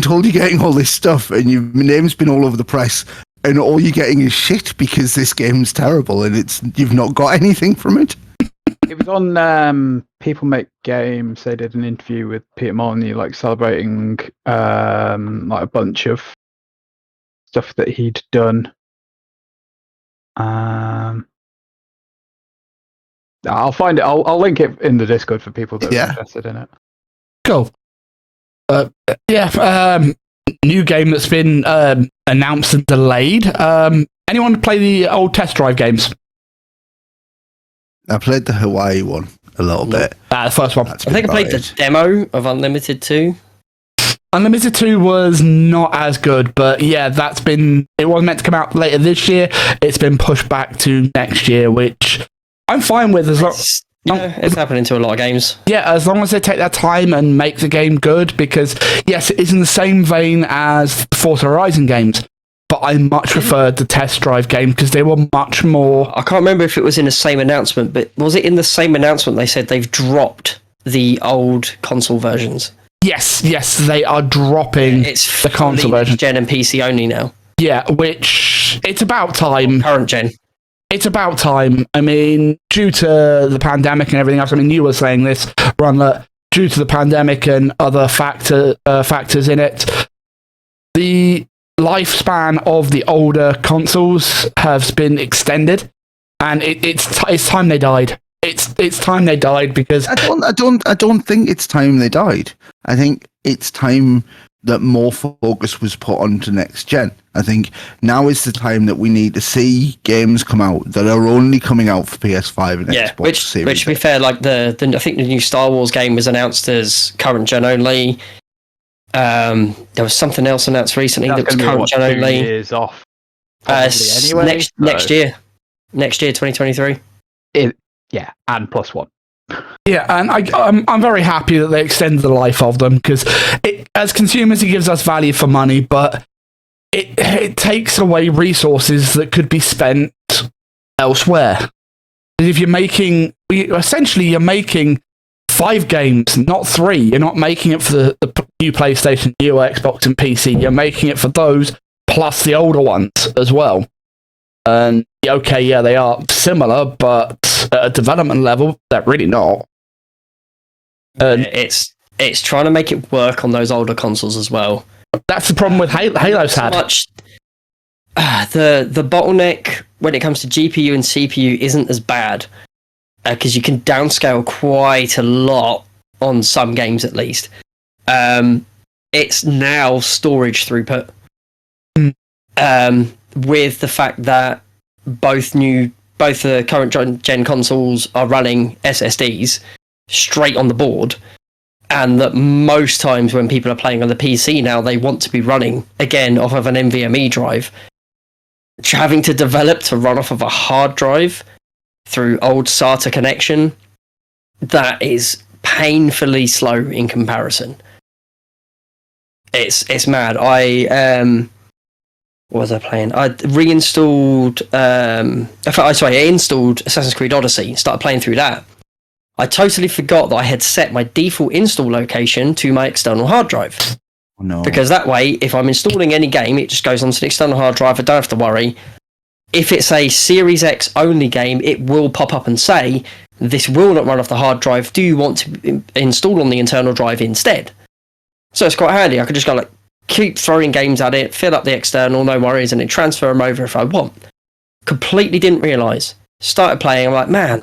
told you're getting all this stuff, and your name's been all over the press, and all you're getting is shit because this game's terrible, and you've not got anything from it." It was on People Make Games. They did an interview with Peter Molyneux, celebrating a bunch of stuff that he'd done. I'll find it. I'll link it in the Discord for people that are interested in it. Cool. New game that's been announced and delayed. Anyone play the old test drive games? I played the Hawaii one a little bit. The first one. I think I played the demo of Unlimited 2. Unlimited 2 was not as good, but yeah, it was meant to come out later this year. It's been pushed back to next year, which I'm fine with as long. It's happening to a lot of games. Yeah, as long as they take their time and make the game good, because yes, it is in the same vein as the Forza Horizon games, but I much preferred the test drive game because they were much more. I can't remember if it was in the same announcement, but was it in the same announcement they said they've dropped the old console versions? Yes, they are dropping the console version. Gen and PC only now. Yeah, which it's about time. Current gen. It's about time. I mean, due to the pandemic and everything else. I mean, you were saying this, Ron, that due to the pandemic and other factors in it, the lifespan of the older consoles has been extended, and it's time they died. It's time they died because I don't think it's time they died. I think it's time that more focus was put onto next gen. I think now is the time that we need to see games come out that are only coming out for PS5 and Xbox Series. Which to be fair, like I think the new Star Wars game was announced as current gen only. There was something else announced recently that was current gen only. 2 years off. Anyway, next year, 2023. Yeah, and +1. Yeah, and I'm very happy that they extended the life of them, because as consumers, it gives us value for money, but it takes away resources that could be spent elsewhere. If you're making 5 games, not 3. You're not making it for the new PlayStation, new Xbox, and PC. You're making it for those plus the older ones as well. And okay, yeah, they are similar, but at a development level, they're really not. It's trying to make it work on those older consoles as well. That's the problem with Halo's had. The bottleneck when it comes to GPU and CPU isn't as bad, because you can downscale quite a lot on some games at least. It's now storage throughput. With the fact that both the current gen consoles are running SSDs straight on the board, and that most times when people are playing on the PC now, they want to be running again off of an NVMe drive. Having to develop to run off of a hard drive through old SATA connection, that is painfully slow in comparison. It's mad. What was I playing? I reinstalled. I installed Assassin's Creed Odyssey. Started playing through that. I totally forgot that I had set my default install location to my external hard drive. Oh, no. Because that way, if I'm installing any game, it just goes onto the external hard drive. I don't have to worry. If it's a Series X only game, it will pop up and say, "This will not run off the hard drive. Do you want to install on the internal drive instead?" So it's quite handy. I could just go keep throwing games at it, fill up the external, no worries, and then transfer them over if I want. Completely didn't realise. Started playing, I'm like, man,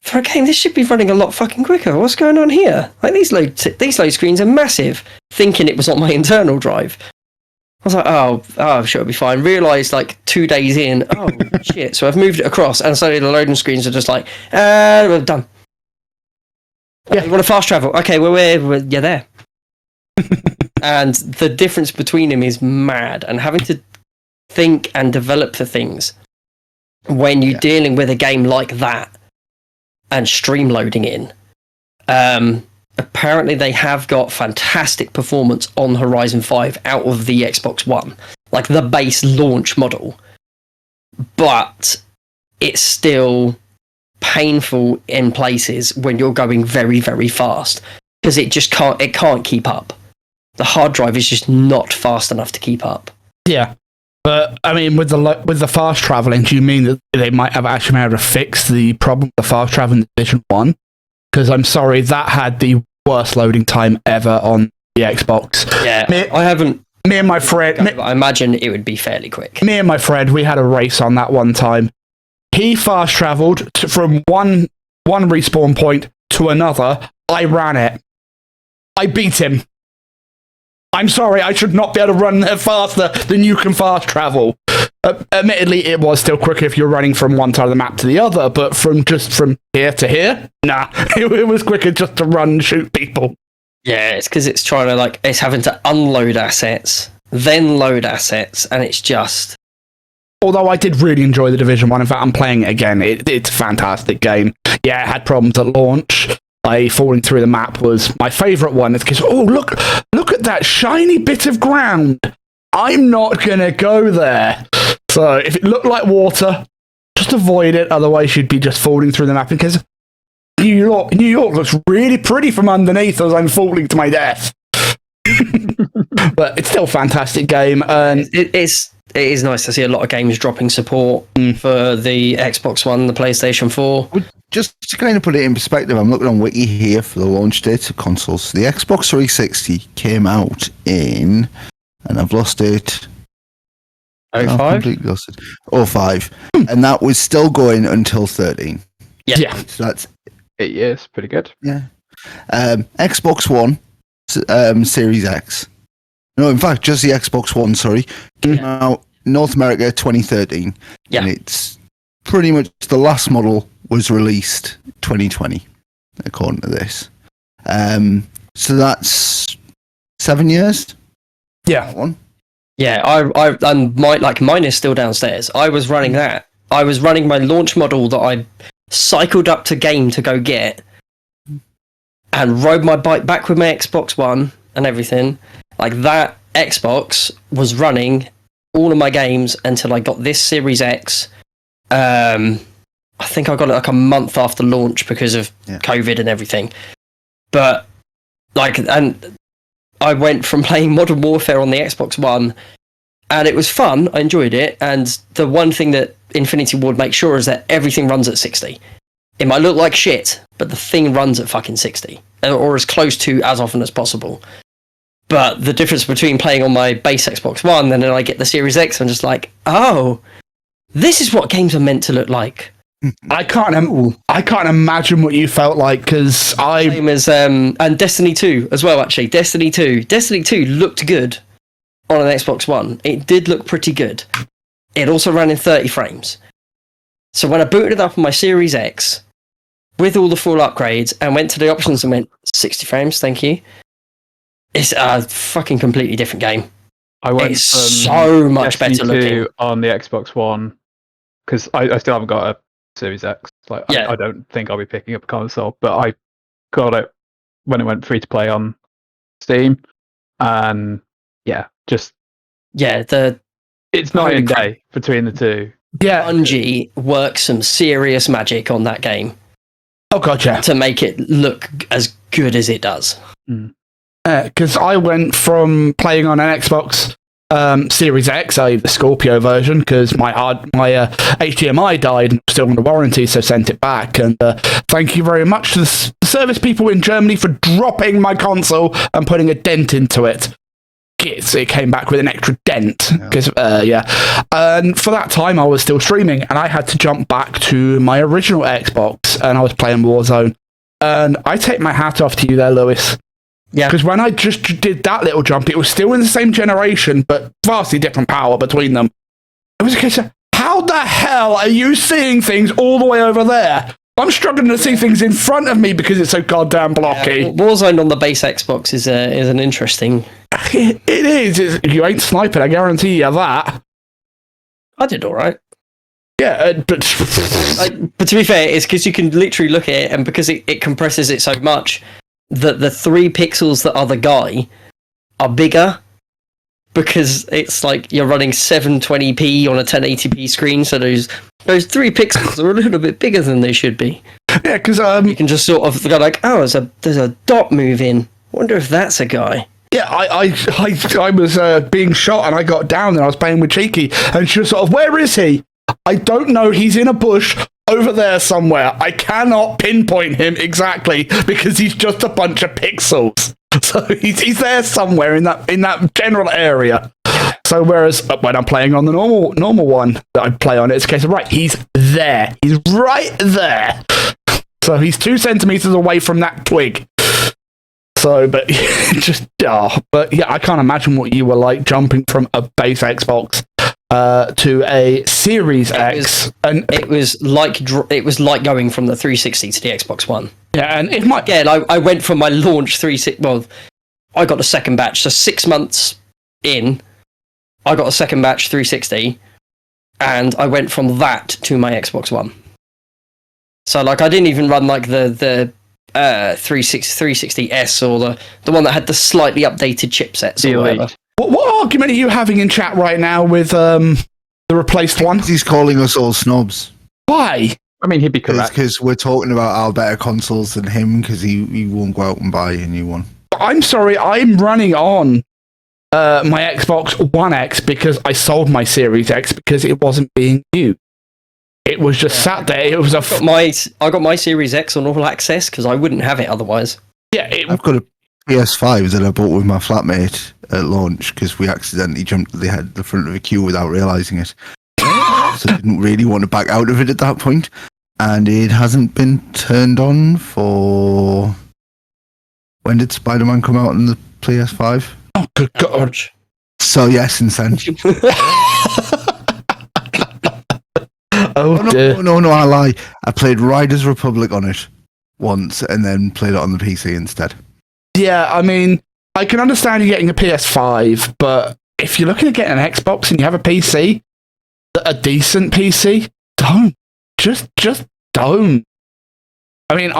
for a game, this should be running a lot fucking quicker. What's going on here? These load screens are massive. Thinking it was on my internal drive. I was like, oh, I'm sure it'll be fine. Realised 2 days in, oh shit. So I've moved it across, and suddenly the loading screens are just we're done. Yeah, you want to fast travel? Okay, you're there. And the difference between them is mad, and having to think and develop for things when you're dealing with a game like that and stream loading in. Apparently they have got fantastic performance on Horizon 5 out of the Xbox One, the base launch model, but it's still painful in places when you're going very, very fast, because it can't keep up. The hard drive is just not fast enough to keep up. Yeah, but I mean, with the fast traveling, do you mean that they might have actually been able to fix the problem with the fast traveling in Division 1? Because I'm sorry, that had the worst loading time ever on the Xbox. Yeah, I haven't. Me and my friend. I imagine it would be fairly quick. Me and my friend, we had a race on that one time. He fast traveled from one respawn point to another. I ran it. I beat him. I'm sorry, I should not be able to run there faster than you can fast travel. Admittedly, it was still quicker if you're running from one side of the map to the other, but from here to here, nah, it was quicker just to run and shoot people. Yeah, it's because it's trying to it's having to unload assets, then load assets, and it's just. Although I did really enjoy the Division 1, in fact, I'm playing it again. It's a fantastic game. Yeah, it had problems at launch. Falling through the map was my favourite one. It's because, look at that shiny bit of ground. I'm not going to go there. So if it looked like water, just avoid it. Otherwise, you'd be just falling through the map, because New York looks really pretty from underneath as I'm falling to my death. But it's still a fantastic game. And it is nice to see a lot of games dropping support for the Xbox One, the PlayStation 4. Just to kind of put it in perspective, I'm looking on Wiki here for the launch date of consoles. The Xbox 360 came out in, and I've lost it. 05? I've completely lost it. 05. And that was still going until 13. Yeah. So that's 8 years, pretty good. Yeah. Xbox One, Series X, No, in fact, just the Xbox One, sorry. Came out North America 2013. Yeah. And it's pretty much the last model was released 2020, according to this. So that's 7 years? Yeah. That one. Yeah, and mine is still downstairs. I was running that. I was running my launch model that I cycled up to game to go get, and rode my bike back with my Xbox One and everything. Like, that Xbox was running all of my games until I got this Series X. I think I got it like a month after launch because of COVID and everything. But and I went from playing Modern Warfare on the Xbox One, and it was fun. I enjoyed it. And the one thing that Infinity Ward makes sure is that everything runs at 60. It might look like shit, but the thing runs at fucking 60, or as close to as often as possible. But the difference between playing on my base Xbox One and then I get the Series X, I'm just like, oh, this is what games are meant to look like. I can't imagine what you felt like, because Same as and Destiny 2 as well. Actually, Destiny 2 looked good on an Xbox One. It did look pretty good. It also ran in 30 frames. So when I booted it up on my Series X with all the full upgrades and went to the options and went 60 frames, thank you. It's a fucking completely different game. I went It's so much Destiny better 2 looking on the Xbox One, because I still haven't got a Series X. I don't think I'll be picking up a console, but I got it when it went free to play on Steam, and it's night and day between the two. Yeah, Bungie works some serious magic on that game. Oh god, yeah. To make it look as good as it does. Because I went from playing on an Xbox Series X, the Scorpio version, because my HDMI died and still under warranty, so sent it back. And thank you very much to the service people in Germany for dropping my console and putting a dent into it. It came back with an extra dent. Because and for that time I was still streaming, and I had to jump back to my original Xbox, and I was playing Warzone. And I take my hat off to you there, Lewis. Yeah, because when I just did that little jump, it was still in the same generation, but vastly different power between them. It was a case of, how the hell are you seeing things all the way over there? I'm struggling to see things in front of me because it's so goddamn blocky. Yeah, Warzone on the base Xbox is an interesting. It is. You ain't sniping, I guarantee you that. I did all right. Yeah, but but to be fair, it's because you can literally look at it, and because it compresses it so much that the 3 pixels that are the guy are bigger, because it's like you're running 720p on a 1080p screen, so those 3 pixels are a little bit bigger than they should be. Yeah, because you can just sort of go like, oh, there's a dot moving. Wonder if that's a guy. Yeah, I was being shot, and I got down, and I was playing with Cheeky, and she was sort of, where is he? I don't know. He's in a bush over there somewhere. I cannot pinpoint him exactly because he's just a bunch of pixels. So he's there somewhere in that general area. So whereas when I'm playing on the normal one that I play on, it's a case of, right, he's there. He's right there. So he's 2 centimeters away from that twig. So, but but yeah, I can't imagine what you were like jumping from a base Xbox to a Series X, and it was like going from the 360 to the Xbox One. Yeah, and I went from my launch 360. Well, I got a second batch, so 6 months in, I got a second batch 360, and I went from that to my Xbox One. So like, I didn't even run like the 360S or the one that had the slightly updated chipsets or whatever. What argument are you having in chat right now with the replaced one? He's calling us all snobs. Why? I mean, he'd be correct. Because we're talking about our better consoles than him, because he won't go out and buy a new one. I'm sorry, I'm running on my Xbox One X because I sold my Series X because it wasn't being used. It was just sat there. It was I got my Series X on All Access because I wouldn't have it otherwise. Yeah, I've got a PS5 that I bought with my flatmate at launch because we accidentally jumped to the front of a queue without realising it. So I didn't really want to back out of it at that point. And it hasn't been turned on for... When did Spider-Man come out on the PS5? Oh, good God. Much. So yes, Incentive. Oh, dear. No, I lie. I played Riders Republic on it once and then played it on the PC instead. Yeah, I mean, I can understand you getting a PS5, but if you're looking at getting an Xbox and you have a PC, a decent PC, don't. Just don't. I mean,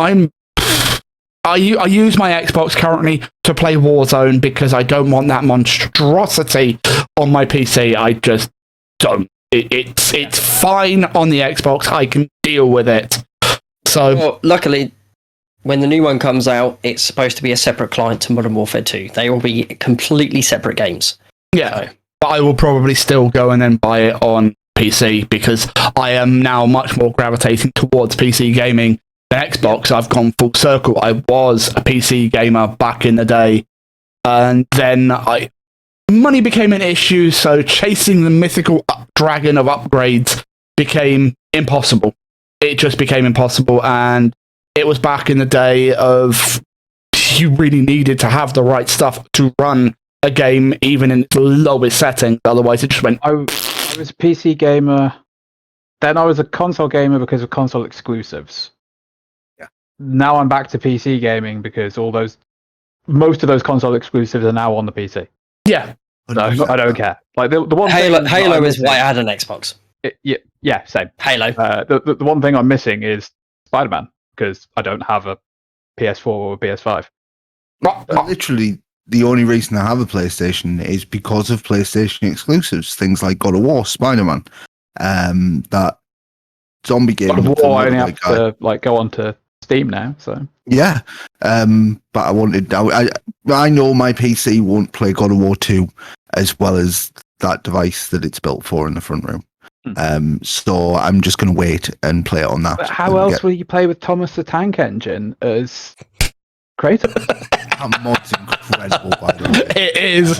I use my Xbox currently to play Warzone because I don't want that monstrosity on my PC. I just don't. It's fine on the Xbox. I can deal with it. So, well, luckily, when the new one comes out, it's supposed to be a separate client to Modern Warfare 2. They will be completely separate games. yeah, but I will probably still go and then buy it on PC because I am now much more gravitating towards PC gaming than Xbox. I've gone full circle. I was a PC gamer back in the day, and then money became an issue, so chasing the mythical dragon of upgrades became impossible. It just became impossible, and it was back in the day of you really needed to have the right stuff to run a game, even in its lowest setting. Otherwise, it just went. I was a PC gamer. Then I was a console gamer because of console exclusives. Yeah. Now I'm back to PC gaming because most of those console exclusives are now on the PC. Yeah. So I don't care. Like the one Halo is why I had an Xbox. Yeah, same. Halo. The one thing I'm missing is Spider-Man because I don't have a PS4 or a PS5. Literally, the only reason I have a PlayStation is because of PlayStation exclusives, things like God of War, Spider-Man, that zombie game. God of War, I only have to go onto Steam now. So yeah, but I know my PC won't play God of War 2 as well as that device that it's built for in the front room. So I'm just going to wait and play it on that. But how else will you play with Thomas the Tank Engine as Kratos? That mod's incredible, by the way. It is.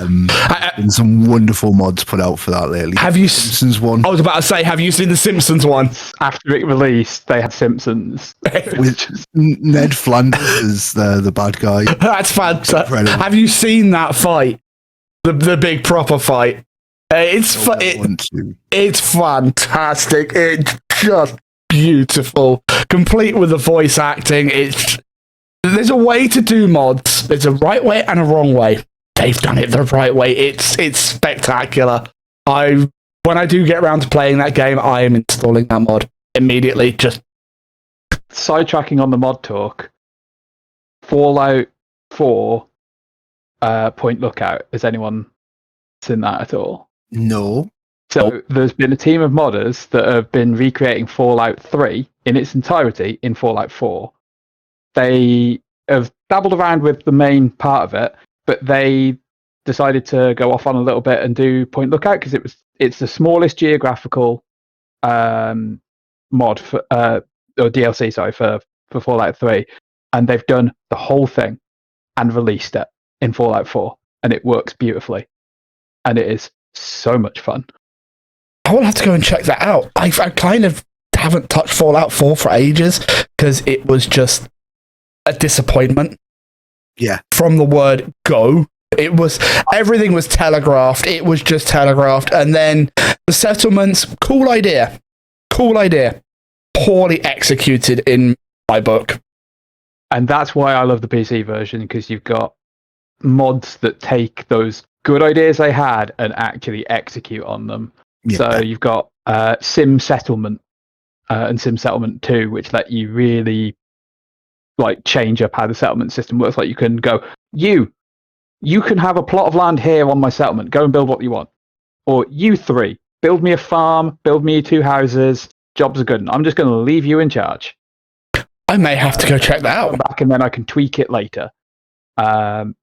Been some wonderful mods put out for that lately. Have you Simpsons one? I was about to say, have you seen the Simpsons one? After it released, they had Simpsons. With Ned Flanders as the bad guy. That's fantastic. Incredible. Have you seen that fight? The big proper fight. It's fantastic. It's just beautiful. Complete with the voice acting. There's a way to do mods. There's a right way and a wrong way. They've done it the right way. It's spectacular. When I do get around to playing that game, I am installing that mod immediately. Just sidetracking on the mod talk. Fallout 4 Point Lookout. Has anyone seen that at all? No. So there's been a team of modders that have been recreating Fallout 3 in its entirety in Fallout 4. They have dabbled around with the main part of it, but they decided to go off on a little bit and do Point Lookout because it's the smallest geographical mod for or DLC, sorry, for Fallout 3, and they've done the whole thing and released it in Fallout 4, and it works beautifully, and it is so much fun. I will have to go and check that out. I kind of haven't touched Fallout 4 for ages because it was just a disappointment. Yeah. From the word go. Everything was telegraphed. It was just telegraphed. And then the settlements, cool idea. Poorly executed in my book. And that's why I love the PC version, because you've got mods that take those good ideas they had and actually execute on them. Yeah. So you've got Sim Settlement and Sim Settlement 2, which let you really change up how the settlement system works. Like you can go, you can have a plot of land here on my settlement. Go and build what you want. Or you three, build me a farm, build me 2 houses. Jobs are good. I'm just going to leave you in charge. I may have to go check that out. Back and then I can tweak it later. And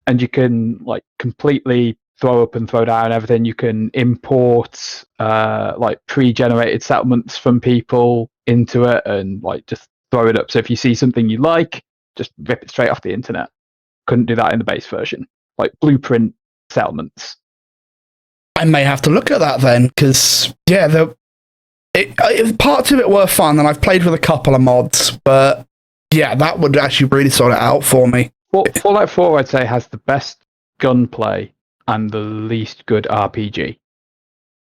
you can completely throw up and throw down everything. You can import pre-generated settlements from people into it and just throw it up. So if you see something you like, just rip it straight off the internet. Couldn't do that in the base version. Blueprint settlements. I may have to look at that then, because parts of it were fun, and I've played with a couple of mods, but yeah, that would actually really sort it out for me. Fallout 4, I'd say, has the best gunplay and the least good RPG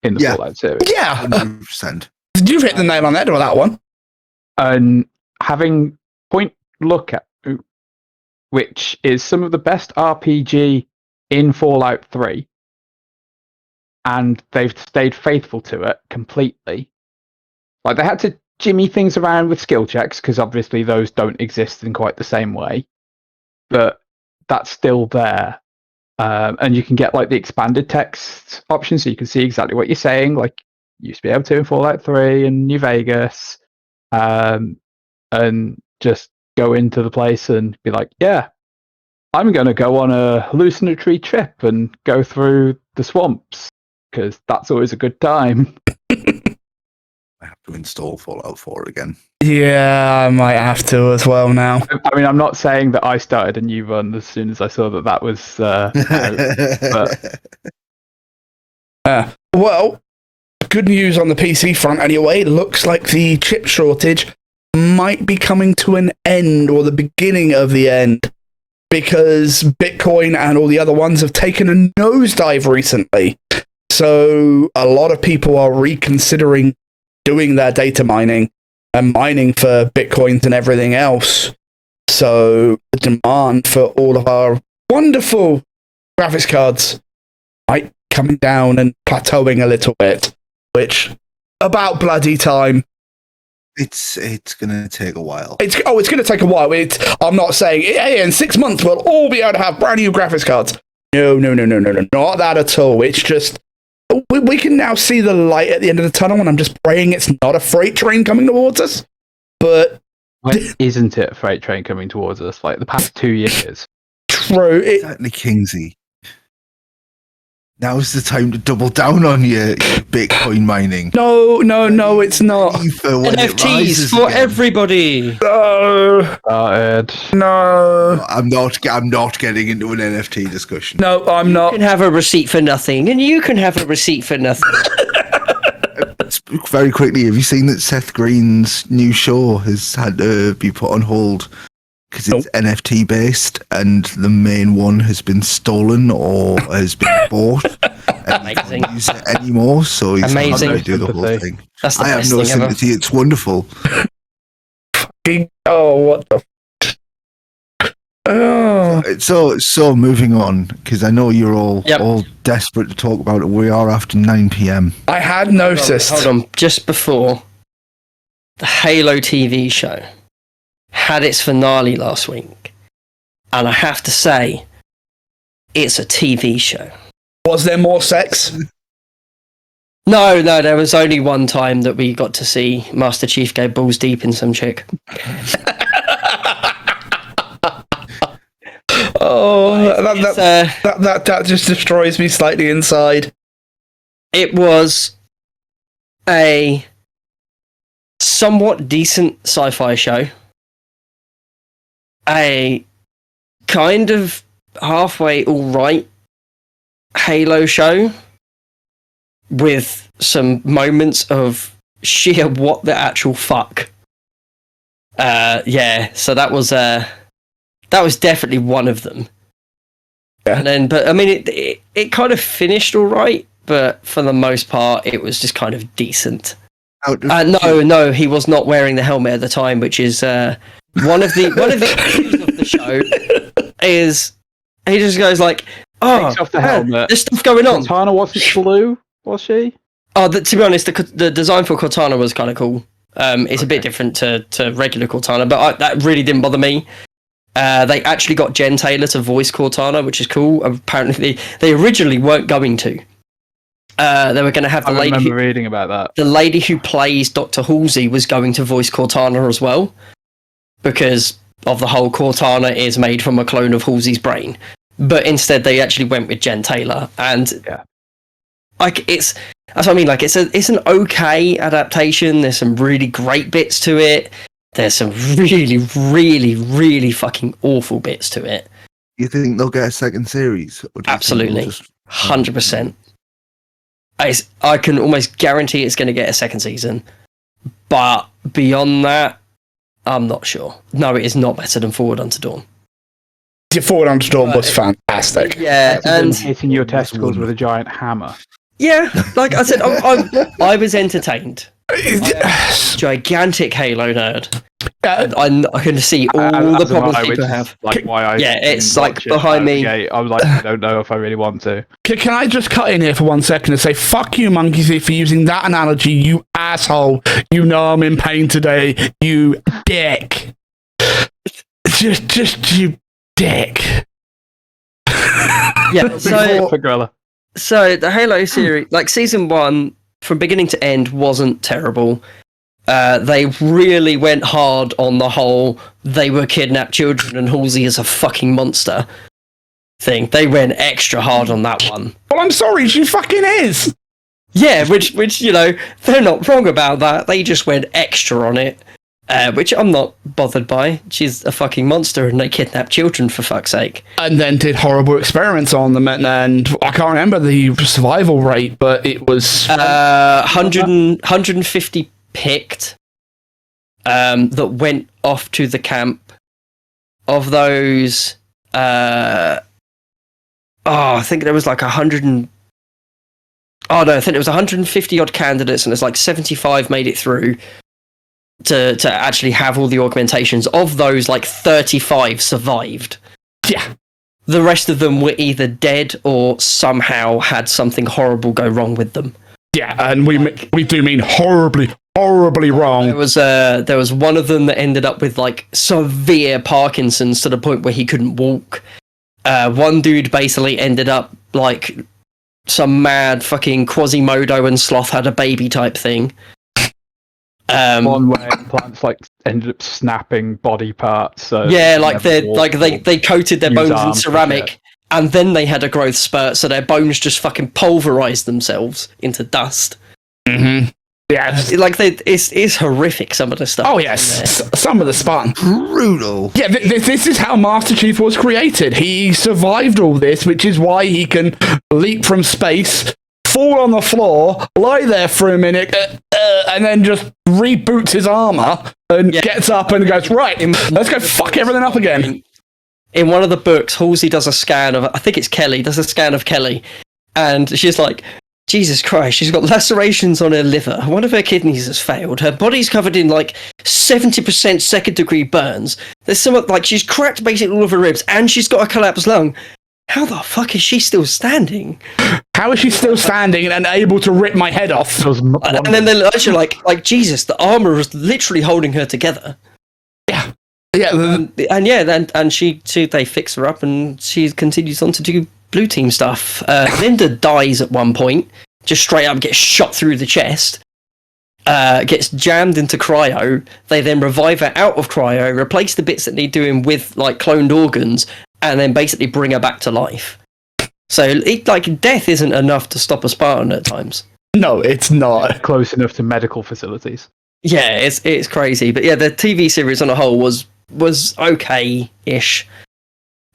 in the Fallout series. Yeah, 100%. you've hit the nail on the head with that one. And having Point Lookout, which is some of the best RPG in Fallout 3, and they've stayed faithful to it completely. Like, they had to jimmy things around with skill checks, because obviously those don't exist in quite the same way, but that's still there. And you can get like the expanded text option, so you can see exactly what you're saying, like you used to be able to in Fallout 3 and New Vegas, and just go into the place and be like, yeah, I'm going to go on a hallucinatory trip and go through the swamps, because that's always a good time. I have to install Fallout 4 again. Yeah, I might have to as well now. I mean, I'm not saying that I started a new run as soon as I saw that was out, but Well, good news on the PC front anyway. Looks like the chip shortage might be coming to an end, or the beginning of the end, because Bitcoin and all the other ones have taken a nosedive recently. So a lot of people are reconsidering doing their data mining and mining for Bitcoins and everything else. So the demand for all of our wonderful graphics cards might coming down and plateauing a little bit, which about bloody time. It's gonna take a while. It's going to take a while. I'm not saying, hey, in 6 months we'll all be able to have brand new graphics cards. No, not that at all. It's just we can now see the light at the end of the tunnel, and I'm just praying it's not a freight train coming towards us. But isn't it a freight train coming towards us? Like the past 2 years. True. Exactly, Kingsy. Now's the time to double down on your Bitcoin mining. No, it's not. NFTs for everybody. No. I'm not getting into an NFT discussion. No, I'm not. You can have a receipt for nothing, and you can have a receipt for nothing. Very quickly, have you seen that Seth Green's new show has had to be put on hold because it's NFT based, and the main one has been stolen or has been bought? And he can't use it anymore, so he's not going to do the whole thing. That's the I have best no thing ever. sympathy. It's wonderful. Oh, what the? Oh. So moving on, because I know you're all desperate to talk about it. We are after 9 p.m. I had noticed. Hold on. Just before, the Halo TV show had its finale last week, and I have to say, it's a TV show. Was there more sex? No, there was only one time that we got to see Master Chief go balls deep in some chick. That just destroys me slightly inside. It was a somewhat decent sci-fi show. A kind of halfway alright Halo show with some moments of sheer what the actual fuck. So that was definitely one of them. Yeah. And then, but I mean, it kind of finished all right, but for the most part, it was just kind of decent. No, he was not wearing the helmet at the time, which is one of the issues of the show. Is he just goes like, "Oh, takes off the helmet. There's stuff going on." Cortana wasn't blue, was she? Oh, to be honest, the design for Cortana was kind of cool. It's a bit different to regular Cortana, but that really didn't bother me. They actually got Jen Taylor to voice Cortana, which is cool. Apparently, they originally weren't going to. They were going to have the lady. I remember reading about that. The lady who plays Dr. Halsey was going to voice Cortana as well, because of the whole Cortana is made from a clone of Halsey's brain. But instead, they actually went with Jen Taylor, and that's what I mean. Like, it's an okay adaptation. There's some really great bits to it. There's some really, really, really fucking awful bits to it. You think they'll get a second series? Absolutely, 100%. I can almost guarantee it's going to get a second season, but beyond that, I'm not sure. No, it is not better than Forward Unto Dawn. Falling on Storm was fantastic. Yeah, and hitting your testicles with a giant hammer. yeah, like I said, I was entertained. Gigantic Halo nerd. I can see all the problems people have. Like why I it's like behind me. I was like, I don't know if I really want to. Can I just cut in here for 1 second and say, fuck you, Monkey Thief, for using that analogy, you asshole. You know I'm in pain today, you dick. Just you dick. Yeah, so the Halo series, like season 1, from beginning to end, wasn't terrible. They really went hard on the whole they were kidnapped children and Halsey is a fucking monster thing. They went extra hard on that one. Well, I'm sorry, she fucking is. Yeah, which you know, they're not wrong about that. They just went extra on it, which I'm not bothered by. She's a fucking monster and they kidnapped children, for fuck's sake. And then did horrible experiments on them, and I can't remember the survival rate, but it was... 150 picked that went off to the camp. Of those, I think there was like 100 and... Oh no, I think it was 150 odd candidates, and it's like 75 made it through to actually have all the augmentations. Of those, like 35 survived. Yeah. The rest of them were either dead or somehow had something horrible go wrong with them. Yeah, and we do mean horribly wrong. There was one of them that ended up with like severe Parkinson's to the point where he couldn't walk. One dude basically ended up like some mad fucking Quasimodo and Sloth had a baby type thing. One where plants like ended up snapping body parts. So yeah, like they coated their bones in ceramic, and then they had a growth spurt, so their bones just fucking pulverized themselves into dust. Mm-hmm. Yeah, it's horrific. Some of the stuff. Oh yes, some of the spot brutal. Yeah, this is how Master Chief was created. He survived all this, which is why he can leap from space, fall on the floor, lie there for a minute, and then just reboots his armor and gets up and goes, right, let's go fuck everything up again. In one of the books, Halsey does a scan of, I think it's Kelly, does a scan of Kelly, and she's like, Jesus Christ, she's got lacerations on her liver. One of her kidneys has failed. Her body's covered in like 70% second degree burns. There's some, like, she's cracked basically all of her ribs, and she's got a collapsed lung. How the fuck is she still standing? How is she still standing and able to rip my head off? And then they're actually like, Jesus, the armor is literally holding her together. Yeah. Yeah. And they fix her up and she continues on to do blue team stuff. Linda dies at one point, just straight up gets shot through the chest, gets jammed into cryo. They then revive her out of cryo, replace the bits that need doing with like cloned organs, and then basically bring her back to life. So death isn't enough to stop a Spartan at times. No, it's not. Close enough to medical facilities. Yeah, it's crazy. But yeah, the TV series on a whole was okay-ish.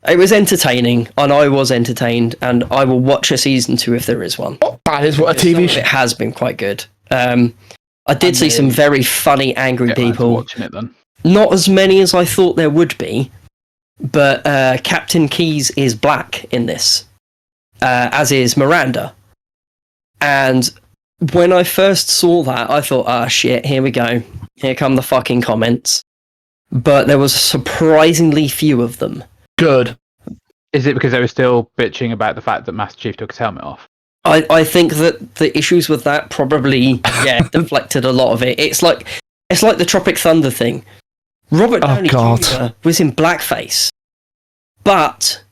It was entertaining, and I was entertained, and I will watch a season 2 if there is one. That is what a TV show. It has been quite good. I did see some very funny, angry people. Watching it then. Not as many as I thought there would be, but Captain Keyes is black in this, as is Miranda. And when I first saw that, I thought, ah, shit, here we go. Here come the fucking comments. But there was surprisingly few of them. Good. Is it because they were still bitching about the fact that Master Chief took his helmet off? I think that the issues with that probably deflected a lot of it. It's like the Tropic Thunder thing. Robert Downey Jr. was in blackface, but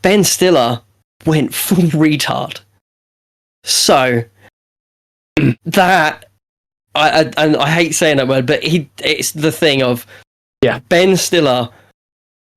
Ben Stiller went full retard. So that I hate saying that word, but it's the thing of Ben Stiller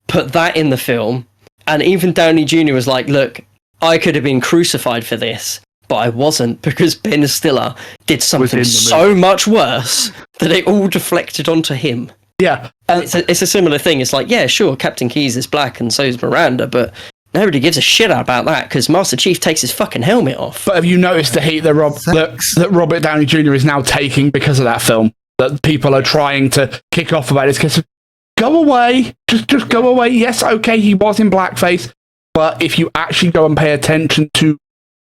put that in the film, and even Downey Jr. was like, look, I could have been crucified for this, but I wasn't, because Ben Stiller did something so much worse that it all deflected onto him. Yeah. It's a similar thing. It's like, yeah, sure, Captain Keyes is black and so is Miranda, but nobody gives a shit about that because Master Chief takes his fucking helmet off. But have you noticed the heat that Robert Downey Jr. is now taking because of that film? That people are trying to kick off about it because go away. Just go away. Yes, okay, he was in blackface, but if you actually go and pay attention to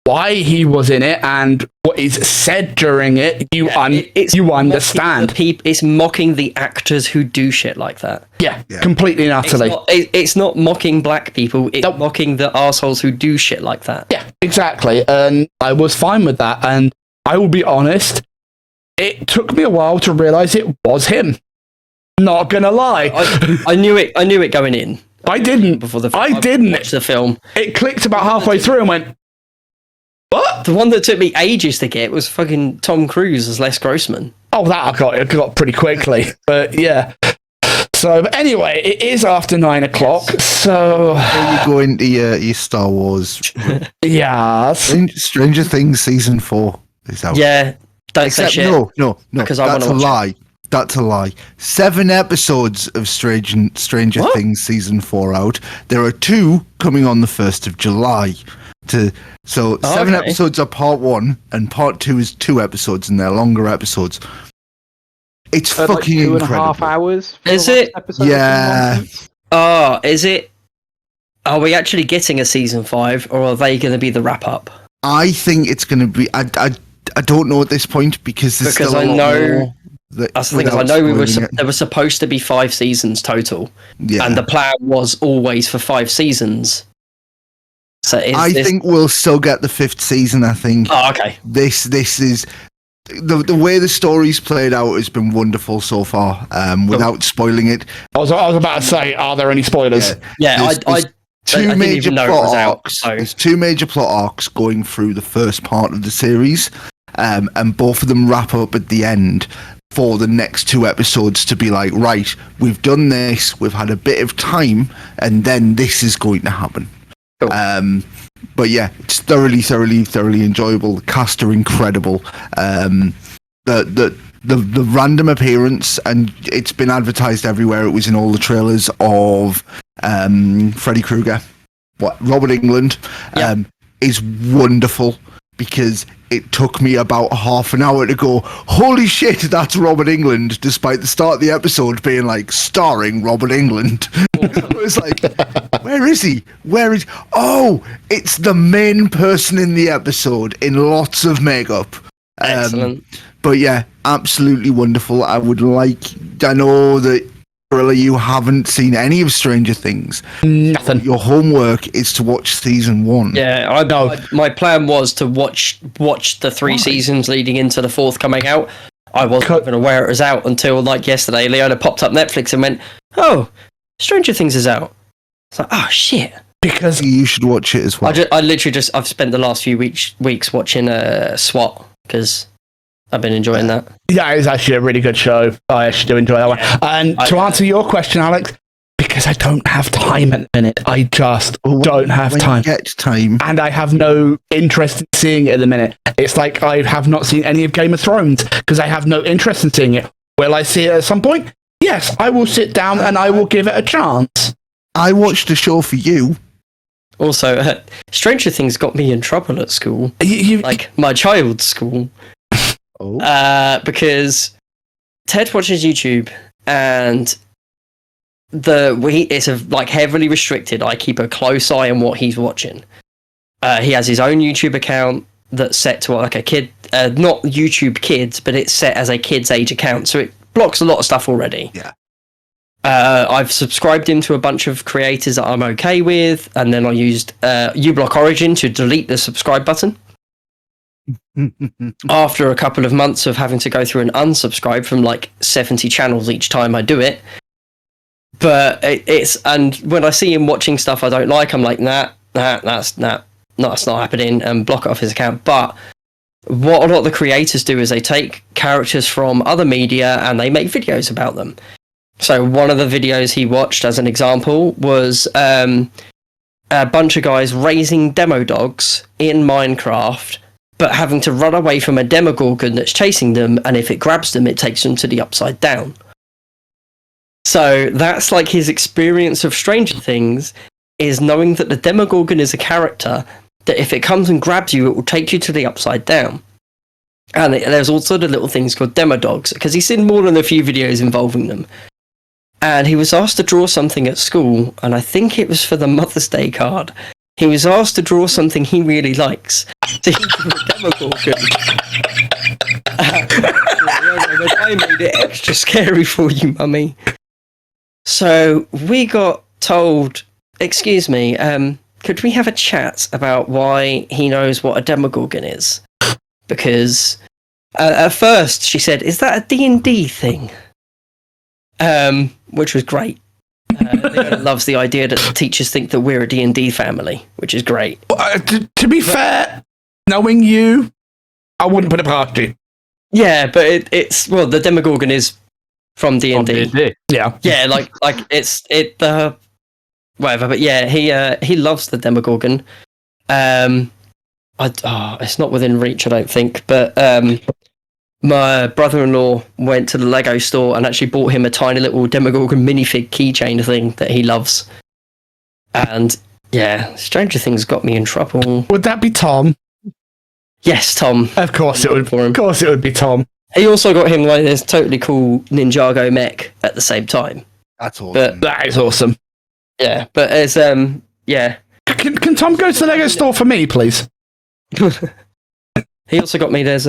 why he was in it and what is said during it, you understand. It's mocking the actors who do shit like that. Yeah, completely and utterly. It's not mocking black people. It's mocking the assholes who do shit like that. Yeah, exactly. And I was fine with that. And I will be honest, it took me a while to realize it was him. Not gonna lie. I knew it going in. I didn't. Before the I didn't watch the film. It clicked about halfway through and went, what? The one that took me ages to get was fucking Tom Cruise as Les Grossman. Oh, that I got pretty quickly. But yeah. So, but anyway, it is after 9 o'clock. So before you go into your Star Wars, Stranger Things season 4 is out. Yeah, don't say shit. No, because that's a lie. That's a lie. 7 episodes of Stranger Things season 4 out. There are 2 coming on the 1st of July. 7 episodes are part 1, and part 2 is 2 episodes, and they're longer episodes. It's fucking like 2.5 incredible. hours. Is it? Yeah. Oh, is it? Are we actually getting a season 5, or are they going to be the wrap up? I think it's going to be. I don't know at this point because there's still a lot more. That's the thing. I know there were supposed to be 5 seasons total, and the plan was always for 5 seasons. So I think we'll still get the 5th season. I think. Oh, okay. This is the way the story's played out has been wonderful so far. Without spoiling it, I was about to say, are there any spoilers? Yeah, I two major plot arcs. There's 2 major plot arcs going through the first part of the series, and both of them wrap up at the end for the next 2 episodes to be like, right, we've done this, we've had a bit of time, and then this is going to happen. Cool. But yeah, it's thoroughly enjoyable. The cast are incredible. The random appearance, and it's been advertised everywhere. It was in all the trailers of Freddy Krueger. Robert Englund is wonderful because it took me about half an hour to go, holy shit, that's Robert Englund, despite the start of the episode being like, starring Robert Englund. It was like, where is he? Oh, it's the main person in the episode in lots of makeup. Excellent. But yeah, absolutely wonderful. I know that, Gorilla, you haven't seen any of Stranger Things. Nothing. Your homework is to watch season 1. Yeah, I know. My plan was to watch the 3 seasons leading into the 4th coming out. I wasn't even aware it was out until like yesterday. Leona popped up Netflix and went, "Oh, Stranger Things is out." It's like, oh shit. Because you should watch it as well. I've spent the last few weeks watching SWAT because I've been enjoying that. Yeah, it's actually a really good show. I actually do enjoy that one. And to answer your question, Alex, because I don't have time at the minute. I just don't have time. Get time. And I have no interest in seeing it at the minute. It's like I have not seen any of Game of Thrones because I have no interest in seeing it. Will I see it at some point? Yes, I will sit down and I will give it a chance. I watched a show for you. Also, Stranger Things got me in trouble at school. Like my child's school. Because Ted watches YouTube and it's heavily restricted. I keep a close eye on what he's watching. He has his own YouTube account that's set to like a kid, not YouTube Kids, but it's set as a kid's age account, so it blocks a lot of stuff already. Yeah. I've subscribed him to a bunch of creators that I'm okay with, and then I used uBlock Origin to delete the subscribe button. After a couple of months of having to go through and unsubscribe from like 70 channels each time I do it. But and when I see him watching stuff I don't like, I'm like, that's not happening, and block it off his account. But what a lot of the creators do is they take characters from other media and they make videos about them. So one of the videos he watched, as an example, was a bunch of guys raising demo dogs in Minecraft, but having to run away from a Demogorgon that's chasing them, and if it grabs them, it takes them to the upside down. So that's like his experience of Stranger Things, is knowing that the Demogorgon is a character that if it comes and grabs you, it will take you to the upside down. And there's also the little things called demo dogs, because he's seen more than a few videos involving them. and he was asked to draw something at school, and I think it was for the Mother's Day card. He was asked to draw something he really likes. So he drew a Demogorgon. I made it extra scary for you, Mummy. So we got told, excuse me, could we have a chat about why he knows what a Demogorgon is? Because at first she said, is that a D&D thing? Which was great. Leah loves the idea that the teachers think that we're a D&D family, which is great. To be fair, knowing you, I wouldn't put it past you. Yeah, but it's the Demogorgon is from D&D. Yeah, like it's whatever. But yeah, he loves the Demogorgon. It's not within reach, I don't think. But my brother-in-law went to the Lego store and actually bought him a tiny little Demogorgon minifig keychain thing that he loves. And yeah, Stranger Things got me in trouble. Would that be Tom? Yes, Tom. Of course it would. For him. Of course it would be Tom. He also got him like this totally cool Ninjago mech at the same time. That's awesome. But That is awesome. yeah, but as yeah. Can Tom go to the Lego store for me, please? He also got me. There's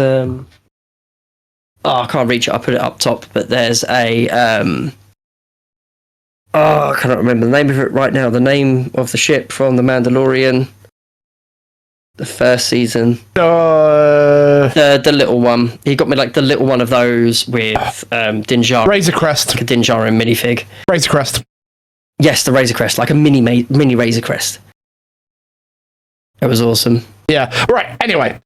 I can't reach it. I put it up top, but there's a I cannot remember the name of it right now. The name of the ship from The Mandalorian, the first season. The little one. He got me like the little one of those with Din Djarin. Razor Crest. Like a Din Djarin minifig. Razor Crest. Yes, the Razor Crest, like a mini Razor Crest. It was awesome. Yeah. Right. Anyway.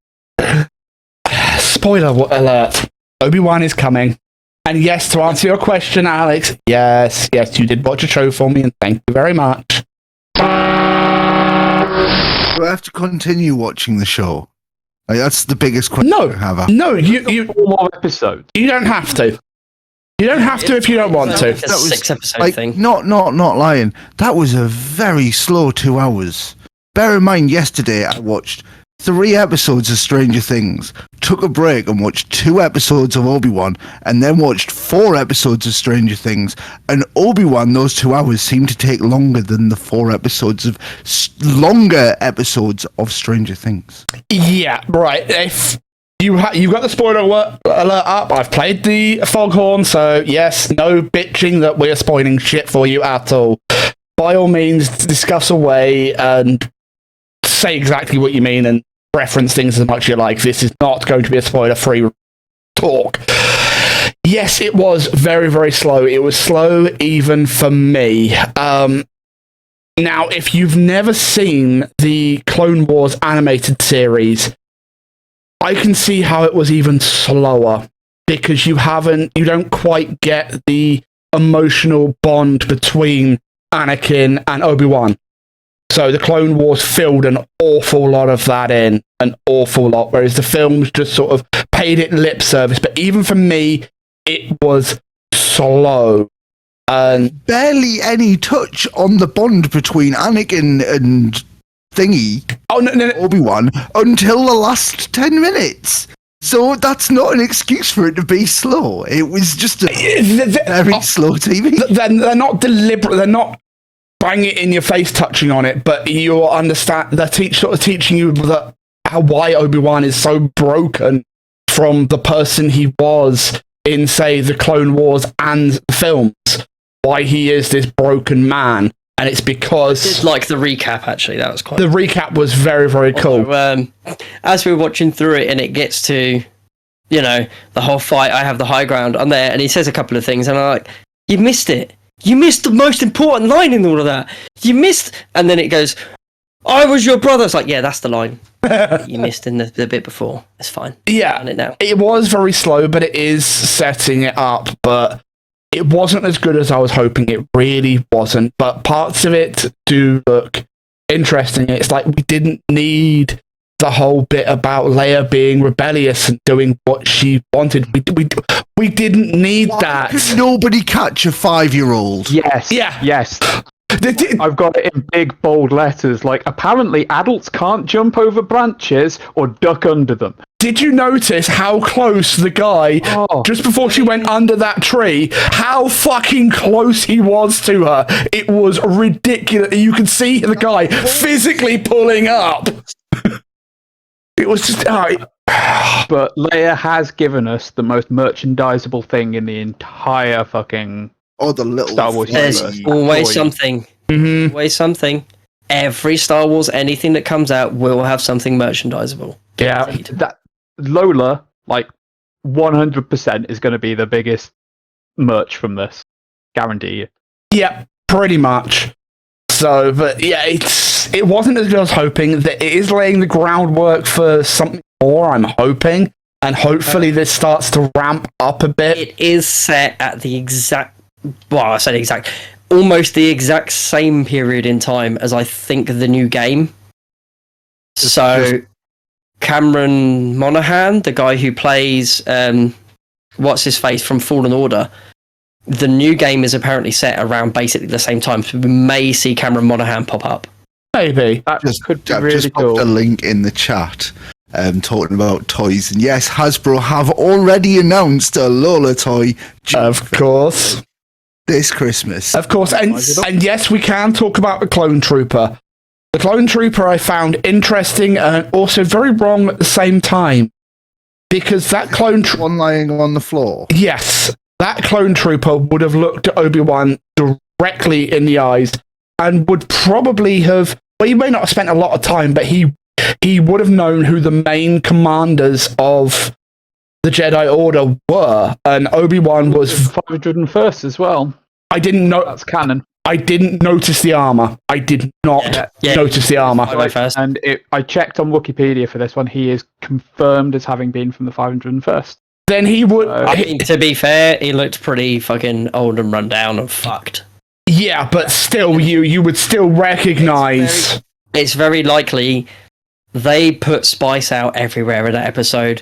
Spoiler alert. Obi-Wan is coming. And yes, to answer your question, Alex, yes, you did watch a show for me, and thank you very much. Do I have to continue watching the show? Like, that's the biggest question I have. No, you 4 more episodes. you don't have to. You don't have to if you don't want to. It's a 6-episode thing. Not lying. That was a very slow 2 hours. Bear in mind, yesterday I watched 3 episodes of Stranger Things, took a break and watched 2 episodes of Obi-Wan, and then watched 4 episodes of Stranger Things. And Obi-Wan, those 2 hours seemed to take longer than the 4 episodes of longer episodes of Stranger Things. Yeah, right. If you've got the spoiler alert up, I've played the foghorn, so yes, no bitching that we're spoiling shit for you at all. By all means, discuss away and say exactly what you mean and reference things as much as you like. This is not going to be a spoiler-free talk. Yes, it was very, very slow. It was slow even for me. Now, if you've never seen the Clone Wars animated series, I can see how it was even slower because you don't quite get the emotional bond between Anakin and Obi-Wan. So the Clone Wars filled an awful lot of that in, an awful lot, whereas the films just sort of paid it lip service. But even for me, it was slow. And barely any touch on the bond between Anakin and Obi-Wan until the last 10 minutes. So that's not an excuse for it to be slow. It was just a very slow TV. They're not deliberate. They're not bang it in your face touching on it, but you'll understand. They're sort of teaching you why Obi-Wan is so broken from the person he was in, say, the Clone Wars and the films. Why he is this broken man. And it's because... It's like the recap, actually. That was quite... The recap was very, very cool. As we were watching through it and it gets to, the whole fight, I have the high ground, I'm there, and he says a couple of things, and I'm like, you missed it. You missed the most important line in all of that. You missed... And then it goes, I was your brother. It's like, yeah, that's the line that you missed in the bit before. It's fine. Yeah, it was very slow, but it is setting it up, but... It wasn't as good as I was hoping. It really wasn't. But parts of it do look interesting. It's like we didn't need the whole bit about Leia being rebellious and doing what she wanted. We didn't need that. Could nobody catch a 5-year-old? Yes. Yeah. Yes. I've got it in big bold letters. Like, apparently adults can't jump over branches or duck under them. did you notice how close the guy, just before she went under that tree, how fucking close he was to her? It was ridiculous. You could see the guy physically pulling up. It was just... But Leia has given us the most merchandisable thing in the entire fucking the little Star Wars There's universe. always something. Mm-hmm. Always something. Every Star Wars, anything that comes out will have something merchandisable. Yeah. That Lola, like 100%, is going to be the biggest merch from this. Guarantee you. Yeah, pretty much. So, but yeah, it wasn't as good as I was hoping. That it is laying the groundwork for something more, I'm hoping. And hopefully this starts to ramp up a bit. It is set at the exact... Well, I said exact... Almost the exact same period in time as I think the new game. So, Cameron Monaghan, the guy who plays... what's his face from Fallen Order... The new game is apparently set around basically the same time, so we may see Cameron Monaghan pop up. Maybe. That could be I've really just cool. popped a link in the chat talking about toys. And yes, Hasbro have already announced a Lola toy Of course. this Christmas. Of course. And yes, we can talk about the Clone Trooper. The Clone Trooper I found interesting and also very wrong at the same time. Because that Clone Trooper... One lying on the floor. Yes. That Clone Trooper would have looked at Obi-Wan directly in the eyes and would probably have... Well, he may not have spent a lot of time, but he would have known who the main commanders of the Jedi Order were. And Obi-Wan was... 501st as well. I didn't know... That's canon. I didn't notice the armor. I did not notice the armor. And I checked on Wikipedia for this one. He is confirmed as having been from the 501st. Then he would... I mean, to be fair, he looked pretty fucking old and run down and fucked. Yeah, but still, you would still recognize... It's very likely they put spice out everywhere in that episode.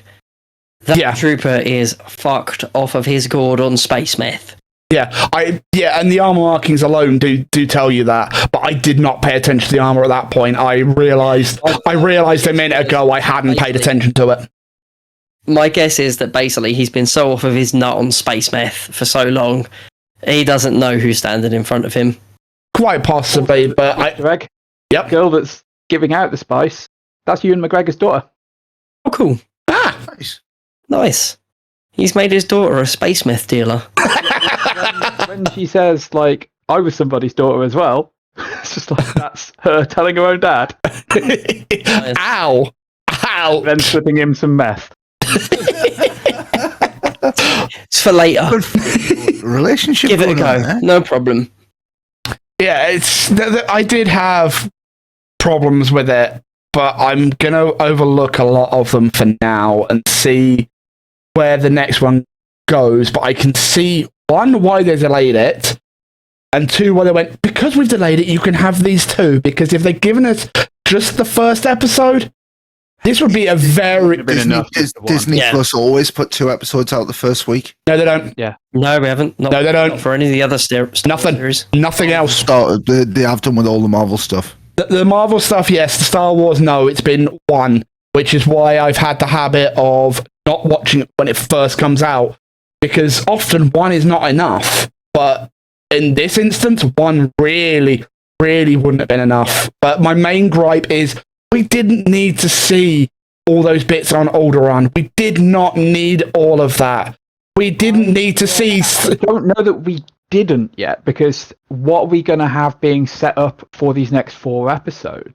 That trooper is fucked off of his gourd on Space Myth. Yeah, and the armor markings alone do tell you that, but I did not pay attention to the armor at that point. I realized a minute ago I hadn't paid attention to it. My guess is that basically he's been so off of his nut on Space Myth for so long, he doesn't know who's standing in front of him. Quite possibly, but Greg, Yep. girl that's giving out the spice, that's Ewan McGregor's daughter. Oh, cool. Nice. He's made his daughter a Space Myth dealer. When she says, like, I was somebody's daughter as well, it's just like, that's her telling her own dad. Ow! Then slipping him some meth. It's for later. Relationship. Give it a going go. on, eh? No problem. Yeah, I did have problems with it, but I'm going to overlook a lot of them for now and see where the next one goes. But I can see, one, why they delayed it, and two, why they went, because we've delayed it, you can have these two, because if they'd given us just the first episode, this would be a very... Disney Plus always put 2 episodes out the first week. No, they don't. Yeah. No, we haven't. No, they don't. Not for any of the other series. Nothing else. They have done with all the Marvel stuff. The Marvel stuff, yes. The Star Wars, no. It's been 1, which is why I've had the habit of not watching it when it first comes out, because often 1 is not enough. But in this instance, 1 really, really wouldn't have been enough. But my main gripe is we didn't need to see all those bits on Alderaan. We did not need all of that. We didn't need to see... I don't know that we didn't yet, because what are we going to have being set up for these next 4 episodes?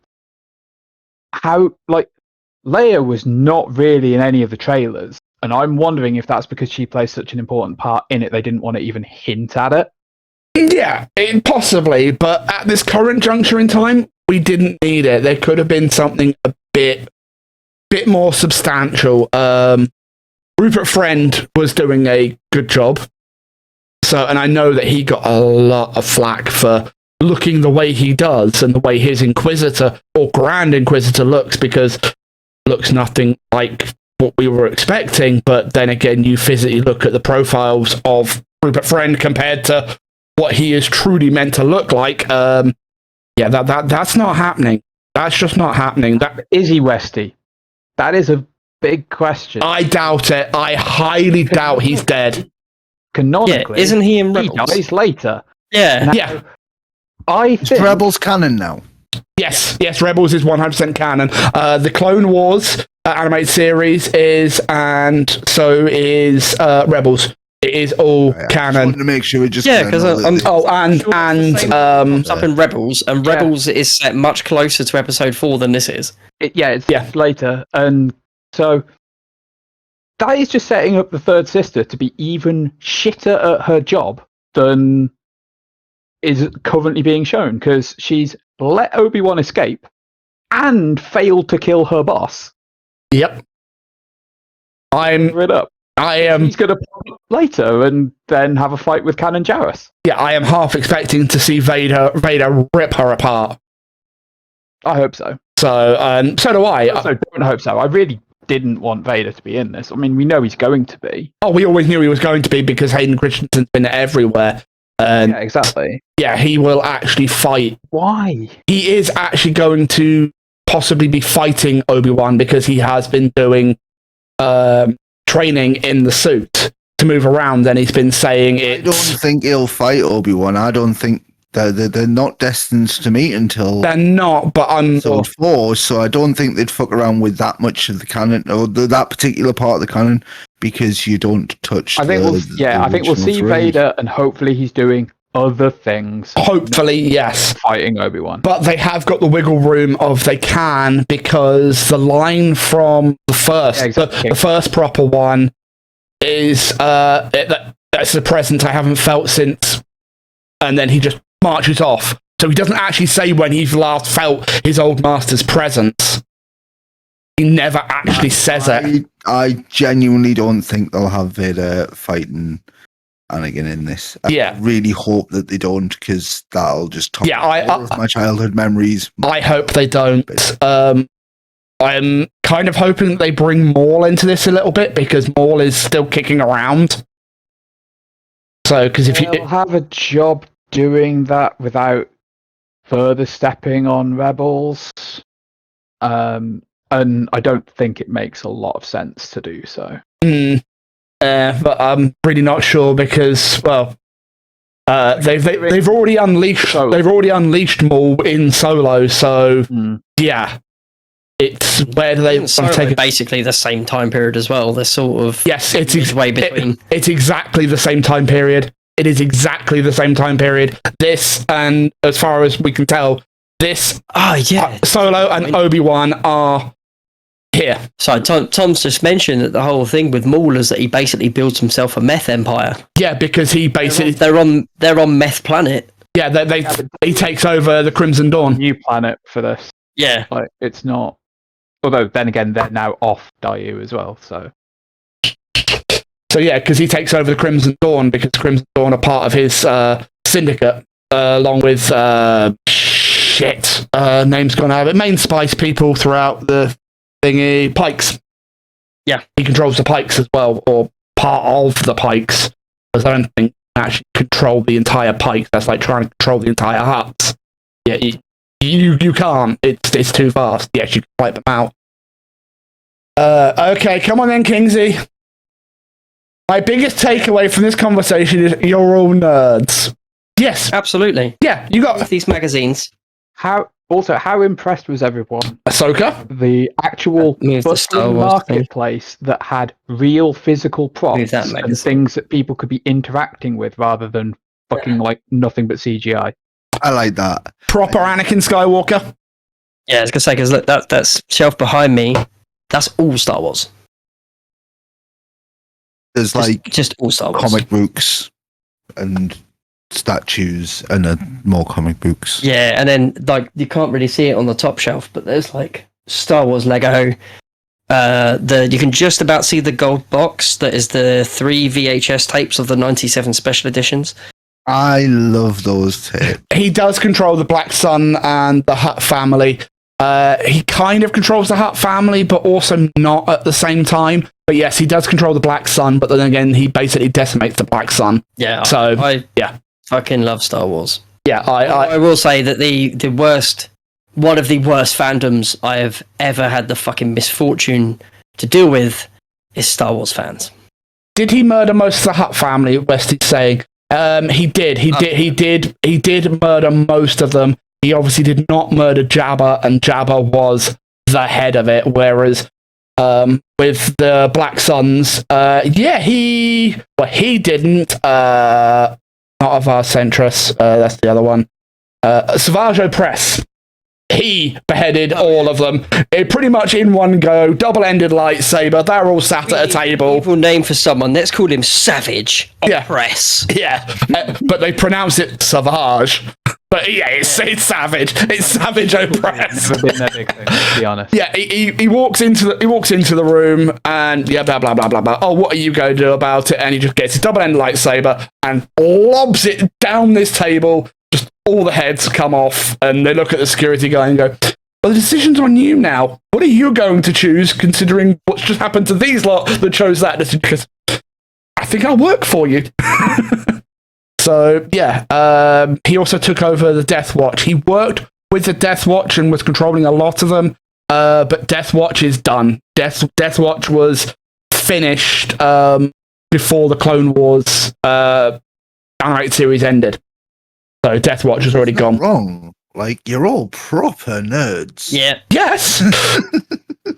How, like, Leia was not really in any of the trailers, and I'm wondering if that's because she plays such an important part in it, they didn't want to even hint at it. Yeah, possibly, but at this current juncture in time, we didn't need it. There could have been something a bit more substantial. Rupert Friend was doing a good job. And I know that he got a lot of flack for looking the way he does and the way his Inquisitor or Grand Inquisitor looks, because looks nothing like what we were expecting. But then again, you physically look at the profiles of Rupert Friend compared to what he is truly meant to look like. That's not happening. That's just not happening. Izzy Westy. That is a big question. I doubt it. I highly doubt he's dead. Canonically, isn't he in he Rebels? dies later. Yeah. Now, Yeah. I Is think Rebels canon now? Yes, Rebels is 100% canon. The Clone Wars animated series is, and so is Rebels. It is all I just canon. wanted to make sure we just Because and up in Rebels, and Rebels is set much closer to Episode 4 than this is. it's later, and so that is just setting up the third sister to be even shitter at her job than is currently being shown, because she's let Obi-Wan escape and failed to kill her boss. Yep. I am. He's going to pop up later and then have a fight with Kanan Jarrus. Yeah, I am half expecting to see Vader rip her apart. I hope so. So do I. I also don't hope so. I really didn't want Vader to be in this. I mean, we know he's going to be. Oh, we always knew he was going to be because Hayden Christensen's been everywhere. Yeah, exactly. Yeah, he will actually fight. Why? He is actually going to possibly be fighting Obi-Wan because he has been doing training in the suit to move around, and he's been saying it. I don't think he'll fight Obi-Wan. I don't think they're not destined to meet until They're not, but episode 4, so I don't think they'd fuck around with that much of the canon, or that particular part of the canon, because you don't touch I think we'll see Vader, and hopefully he's doing other things. Hopefully, yes. Fighting Obi-Wan. But they have got the wiggle room of they can, because the line from the first, the first proper one is that's the presence I haven't felt since, and then he just marches off. So he doesn't actually say when he's last felt his old master's presence. He never actually says it. I genuinely don't think they'll have Vader fighting Anakin in this. I really hope that they don't, because that'll just top all of my childhood memories. I hope they don't. I'm kind of hoping that they bring Maul into this a little bit, because Maul is still kicking around. So, because if you have a job doing that without further stepping on Rebels, and I don't think it makes a lot of sense to do so. But I'm really not sure, because they've already unleashed Maul in Solo. So yeah, it's where do they take it? Basically the same time period as well. They're sort of it's way between. It's exactly the same time period. It is exactly the same time period. This, and as far as we can tell, this Solo and Obi-Wan are here. So Tom's just mentioned that the whole thing with Maul is that he basically builds himself a meth empire. Yeah, because he basically they're on meth planet. Yeah, he takes over the Crimson Dawn. New planet for this. Yeah, like it's not. Although then again, they're now off Dayu as well. So yeah, because he takes over the Crimson Dawn, because Crimson Dawn are part of his syndicate, along with name's gone out of it. Main spice people throughout the thingy, Pikes. Yeah, he controls the Pikes as well, or part of the Pikes. Because I don't think he actually control the entire Pikes. That's like trying to control the entire Hutt. Yeah, you can't. It's too fast. Yes, you can wipe them out. Okay, come on then, Kingsley. My biggest takeaway from this conversation is you're all nerds. Yes, absolutely. Yeah, you got these magazines. How impressed was everyone? Ahsoka, the actual bustling marketplace that had real physical props and things that people could be interacting with, rather than fucking like nothing but CGI. I like that. Proper Anakin Skywalker. Yeah, I was gonna say, because look, that's shelf behind me. That's all Star Wars. There's just all Star Wars comic books and statues and more comic books. Yeah, and then like you can't really see it on the top shelf, but there's like Star Wars Lego. You can just about see the gold box that is the 3 VHS tapes of the 97 special editions. I love those tapes. He does control the Black Sun and the Hutt family. He kind of controls the Hutt family, but also not at the same time. But yes, he does control the Black Sun, but then again, he basically decimates the Black Sun. Yeah, so I fucking love Star Wars. Yeah, I will say that one of the worst fandoms I have ever had the fucking misfortune to deal with is Star Wars fans. Did he murder most of the Hutt family? Westy's saying. He did. He did murder most of them. He obviously did not murder Jabba, and Jabba was the head of it. Whereas with the Black Suns, he didn't. Not Avar Centrus. That's the other one. Savage Opress. He beheaded all of them. Pretty much in one go. Double-ended lightsaber. They're all sat at a table. Evil name for someone. Let's call him Savage Opress. Yeah, but they pronounce it Savage. But yeah, it's Savage. It's Savage Opress. Never been their big thing, to be honest. Yeah, he walks into the room and blah blah blah blah blah. Oh, what are you going to do about it? And he just gets his double-ended lightsaber and lobs it down this table. Just all the heads come off, and they look at the security guy and go, "Well, the decision's on you now. What are you going to choose, considering what's just happened to these lot that chose that decision? Because I think I'll work for you." So yeah, he also took over the Death Watch. He worked with the Death Watch and was controlling a lot of them. But Death Watch is done. Death Watch was finished before the Clone Wars animated series ended. So Death Watch has already gone. Wrong. Like, you're all proper nerds. Yeah. Yes.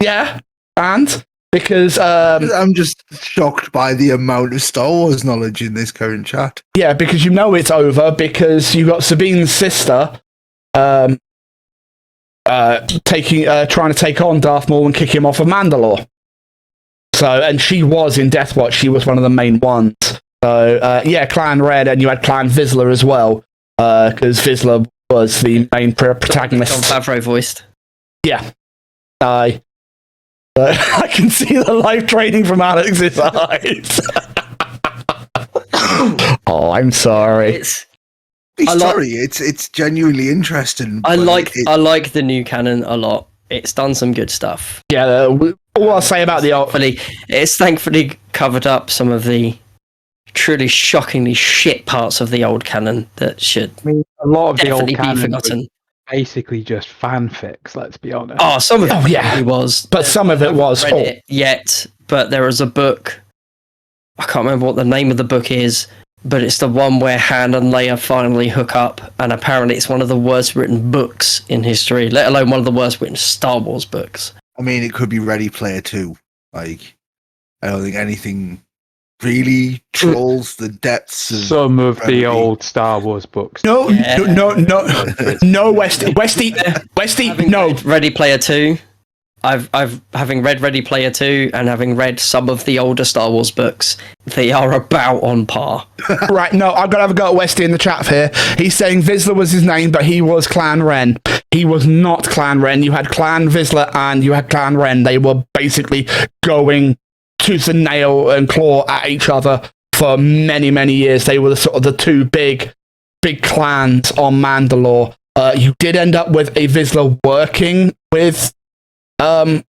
Yeah. And because I'm just shocked by the amount of Star Wars knowledge in this current chat. yeah, because you know it's over because you got Sabine's sister trying to take on Darth Maul and kick him off of Mandalore. So, and she was in Death Watch. She was one of the main ones. So yeah, Clan Red, and you had Clan Vizsla as well, because Vizsla was the main protagonist. John Favreau voiced. Yeah. I can see the live training from Alex's eyes. Oh, I'm sorry. It's genuinely interesting. I like the new canon a lot. It's done some good stuff. Yeah, all I'll say about the old... It's thankfully covered up some of the truly shockingly shit parts of the old canon that should A lot of the old definitely be canon forgotten. was basically just fanfics, let's be honest. Oh, some of it yeah. was. But some of it was. I haven't read it yet, but there is a book. I can't remember what the name of the book is, but it's the one where Han and Leia finally hook up, and apparently it's one of the worst written books in history, let alone one of the worst written Star Wars books. I mean, it could be Ready Player 2. Like, I don't think anything really trolls the depths of some of brevity. the old Star Wars books. No, Westy, no. Ready Player 2. I've having read Ready Player 2 and having read some of the older Star Wars books, they are about on par. Right, no, I've got to have a go at Westy in the chat here. He's saying Vizsla was his name, but he was Clan Ren. He was not Clan Ren. You had Clan Vizsla and you had Clan Ren. They were basically going tooth and nail and claw at each other for many, many years. They were the two big clans on Mandalore. You did end up with a Vizsla working with Clan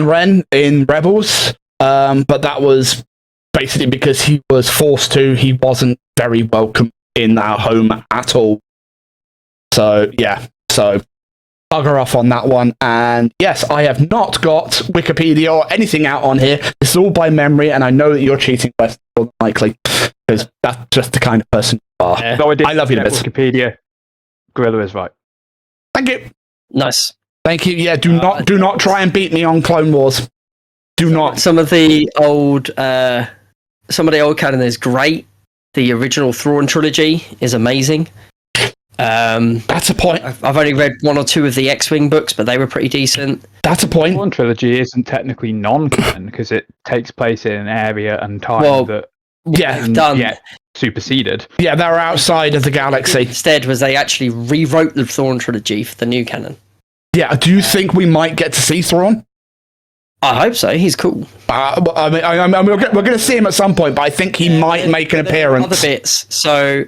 Ren in Rebels, but that was basically because he was forced to. He wasn't very welcome in our home at all. So yeah, bugger off on that one. And yes, I have not got Wikipedia or anything out on here. This is all by memory, and I know that you're cheating, West, more than likely, because that's just the kind of person you are. Yeah. Though I love you, Liz. Wikipedia. Gorilla is right. Thank you. Nice. Thank you. Yeah, do not try and beat me on Clone Wars. Do not. Some of the old canon is great. The original Thrawn trilogy is amazing. That's a point. I've only read one or two of the X-Wing books, but they were pretty decent. That's a point. One trilogy isn't technically non-canon because it takes place in an area and time that superseded. Yeah, they're outside of the galaxy. Instead, was they actually rewrote the Thrawn trilogy for the new canon. Yeah, do you think we might get to see Thrawn? I hope so. He's cool. I mean, we're going to see him at some point, but I think he might make an appearance. Other bits. So,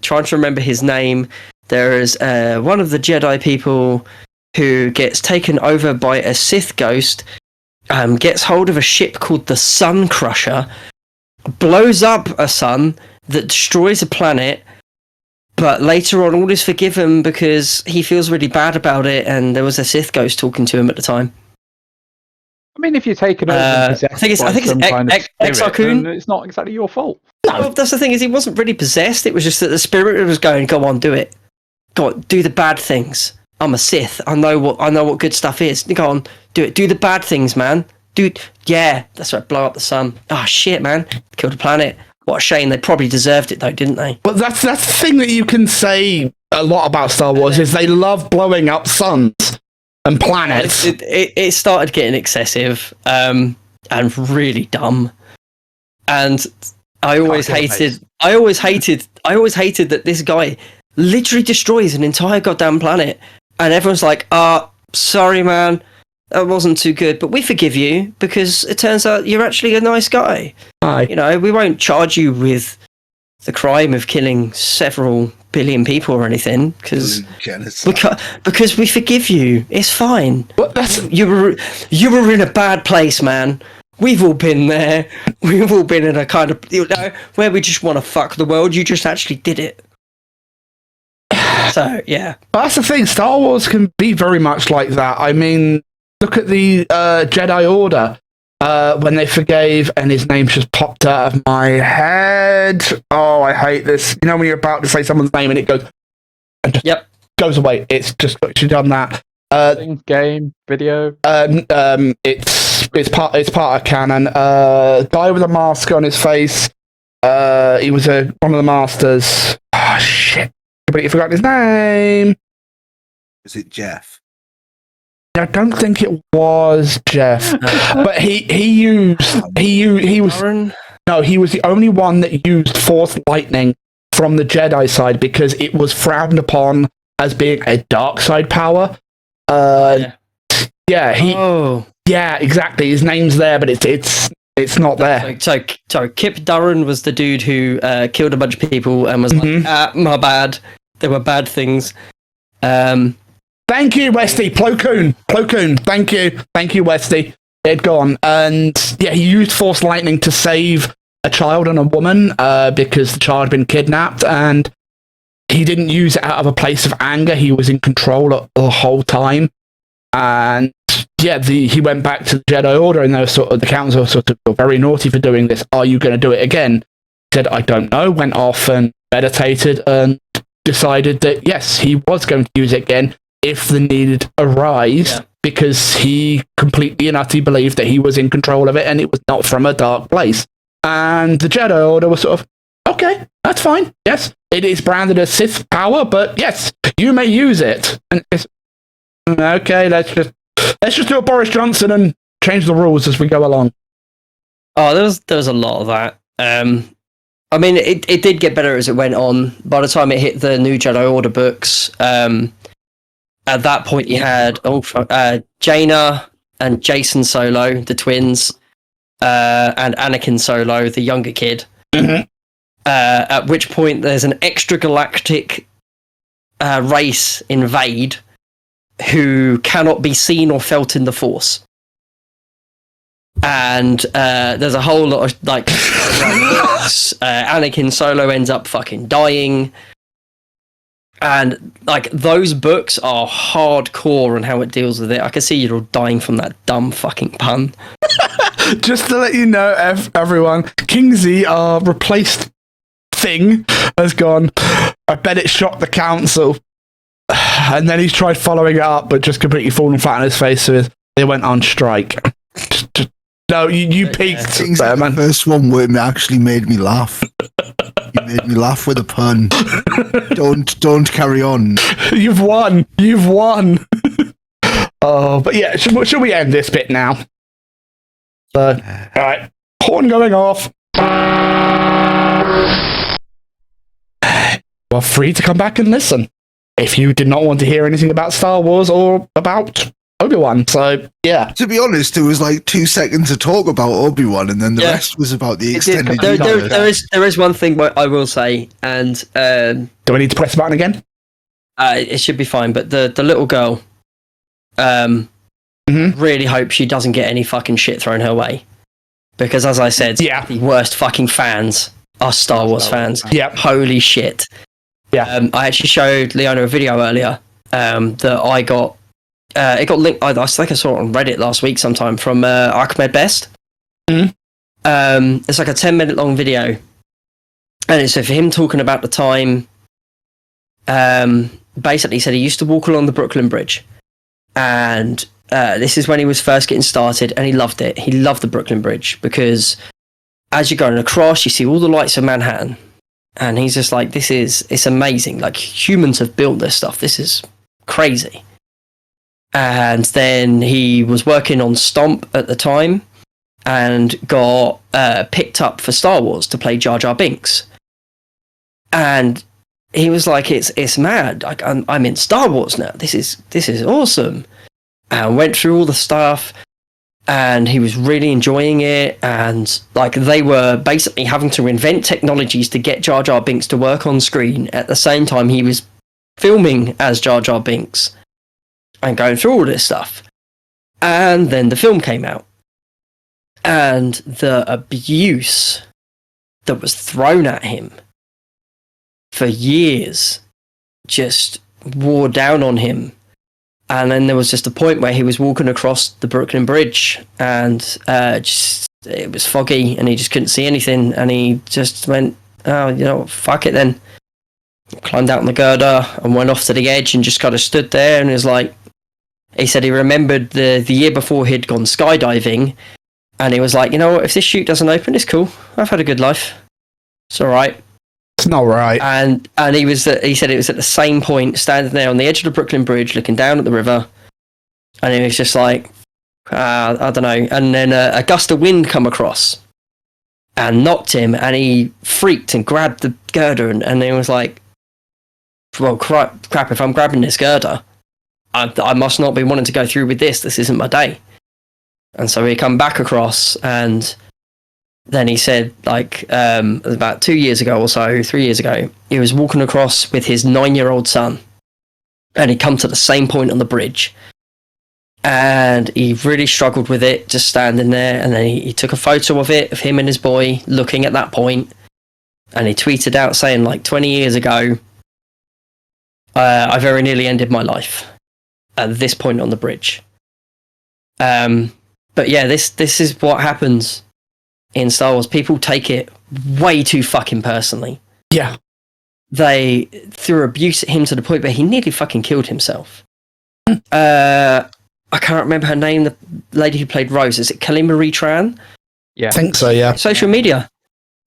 trying to remember his name. There is one of the Jedi people who gets taken over by a Sith ghost, gets hold of a ship called the Sun Crusher, blows up a sun that destroys a planet, but later on all is forgiven because he feels really bad about it, and there was a Sith ghost talking to him at the time. I mean, if you're taken over and possessed I think it's some kind of spirit, Exarchun. then it's not exactly your fault. No, that's the thing, is he wasn't really possessed. It was just that the spirit was going, "Go on, do it. Go on, do the bad things. I'm a Sith. I know what good stuff is. Go on, do it. Do the bad things, man. Yeah, that's right. Blow up the sun. Oh shit, man. Kill the planet. What a shame. They probably deserved it though, didn't they? But that's the thing that you can say a lot about Star Wars is they love blowing up suns and planets. It started getting excessive and really dumb. And I always hated that this guy literally destroys an entire goddamn planet, and everyone's like, sorry man, that wasn't too good, but we forgive you because it turns out you're actually a nice guy. Aye. You know, we won't charge you with the crime of killing several billion people or anything because we forgive you. It's fine. You were in a bad place, man. We've all been there. We've all been in a kind of, where we just want to fuck the world. You just actually did it. So, yeah. But that's the thing. Star Wars can be very much like that. I mean, look at the Jedi Order. When they forgave, and his name just popped out of my head. Oh, I hate this. You know when you're about to say someone's name and it goes... And just goes away. It's just literally done that. Game, video? It's part of canon. Guy with a mask on his face. He was one of the masters. Oh, shit. But you forgot his name. Is it Jeff? I don't think it was Jeff, but he was the only one that used Force lightning from the Jedi side because it was frowned upon as being a dark side power. Yeah, exactly. His name's there, but it's not there. So Kip Durran was the dude who killed a bunch of people and was like, my bad. There were bad things. Thank you, Westy. Plo Koon. Thank you, Westy. It had gone. And yeah, he used Force lightning to save a child and a woman because the child had been kidnapped, and he didn't use it out of a place of anger. He was in control the whole time. And yeah, he went back to the Jedi Order, and they were the council were sort of very naughty for doing this. Are you going to do it again? He said, I don't know. Went off and meditated and decided that yes, he was going to use it again if the need arise, because he completely and utterly believed that he was in control of it and it was not from a dark place. And the Jedi Order was sort of, okay, that's fine. Yes, it is branded as Sith power, but yes, you may use it. And it's, okay, let's just do a Boris Johnson and change the rules as we go along. Oh, there was a lot of that. I mean, it did get better as it went on. By the time it hit the new Jedi Order books, at that point you had Jaina and Jason Solo, the twins, and Anakin Solo, the younger kid. At which point there's an extragalactic race invade who cannot be seen or felt in the Force. And there's a whole lot of Anakin Solo ends up fucking dying. And those books are hardcore on how it deals with it. I can see you're all dying from that dumb fucking pun. Just to let you know, everyone, Kingsley, our replaced thing, has gone, I bet it shocked the council. And then he's tried following it up, but just completely fallen flat on his face, so they went on strike. No, you peaked there, man. The first one where actually made me laugh. You made me laugh with a pun. Don't carry on. You've won. Oh, but yeah, should we end this bit now? All right, horn going off. You're free to come back and listen if you did not want to hear anything about Star Wars or about Obi-Wan. So yeah, to be honest, there was 2 seconds to talk about Obi-Wan, and then the rest was about the extended universe. There is one thing I will say, and do I need to press the button again? It should be fine. But the little girl, really hope she doesn't get any fucking shit thrown her way, because as I said, the worst fucking fans are Star Wars fans. Yeah, holy shit. Yeah, I actually showed Leona a video earlier that I got it got linked. I think I saw it on Reddit last week sometime from Ahmed Best. Mhm. It's like a 10-minute long video, and it's of him talking about the time. Basically, he said he used to walk along the Brooklyn Bridge, and this is when he was first getting started, and he loved it. He loved the Brooklyn Bridge because as you're going across, you see all the lights of Manhattan, and he's just like, it's amazing. Like, humans have built this stuff. This is crazy. And then he was working on Stomp at the time and got picked up for Star Wars to play Jar Jar Binks. And he was like, it's mad. Like, I'm in Star Wars now. This is awesome. And went through all the stuff, and he was really enjoying it. And like, they were basically having to invent technologies to get Jar Jar Binks to work on screen at the same time he was filming as Jar Jar Binks and going through all this stuff. And then the film came out, and the abuse that was thrown at him for years just wore down on him. And then there was just a point where he was walking across the Brooklyn Bridge, and it was foggy, and he just couldn't see anything, and he just went, oh, fuck it then. Climbed out on the girder and went off to the edge and just kind of stood there, and was like, he said he remembered the year before he'd gone skydiving, and he was like, you know what, if this chute doesn't open, it's cool. I've had a good life. It's all right. It's not right. And he said it was at the same point, standing there on the edge of the Brooklyn Bridge, looking down at the river, and he was just like, I don't know. And then a gust of wind come across and knocked him, and he freaked and grabbed the girder, and he was like, well, crap, if I'm grabbing this girder, I must not be wanting to go through with this. This isn't my day. And so he come back across, and then he said, like, about 2 years ago or so, 3 years ago, he was walking across with his 9-year-old son, and he come to the same point on the bridge, and he really struggled with it, just standing there. And then he took a photo of it, of him and his boy looking at that point, and he tweeted out saying, like, 20 years ago, I very nearly ended my life at this point on the bridge. But yeah, this is what happens in Star Wars. People take it way too fucking personally. Yeah. They threw abuse at him to the point where he nearly fucking killed himself. I can't remember her name, the lady who played Rose. Is it Kelly Marie Tran? Yeah. I think so, yeah. Social media.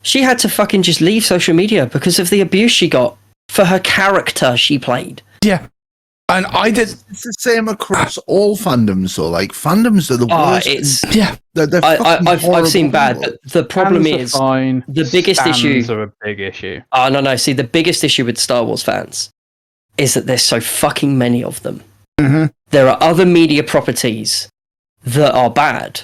She had to fucking just leave social media because of the abuse she got for her character she played. Yeah. And I did. It's the same across all fandoms, though. Like, fandoms are the worst. Yeah. I've seen bad, but the problem Fans are is fine. the biggest Stands issue. are a big issue. Oh, no. See, the biggest issue with Star Wars fans is that there's so fucking many of them. Mm-hmm. There are other media properties that are bad,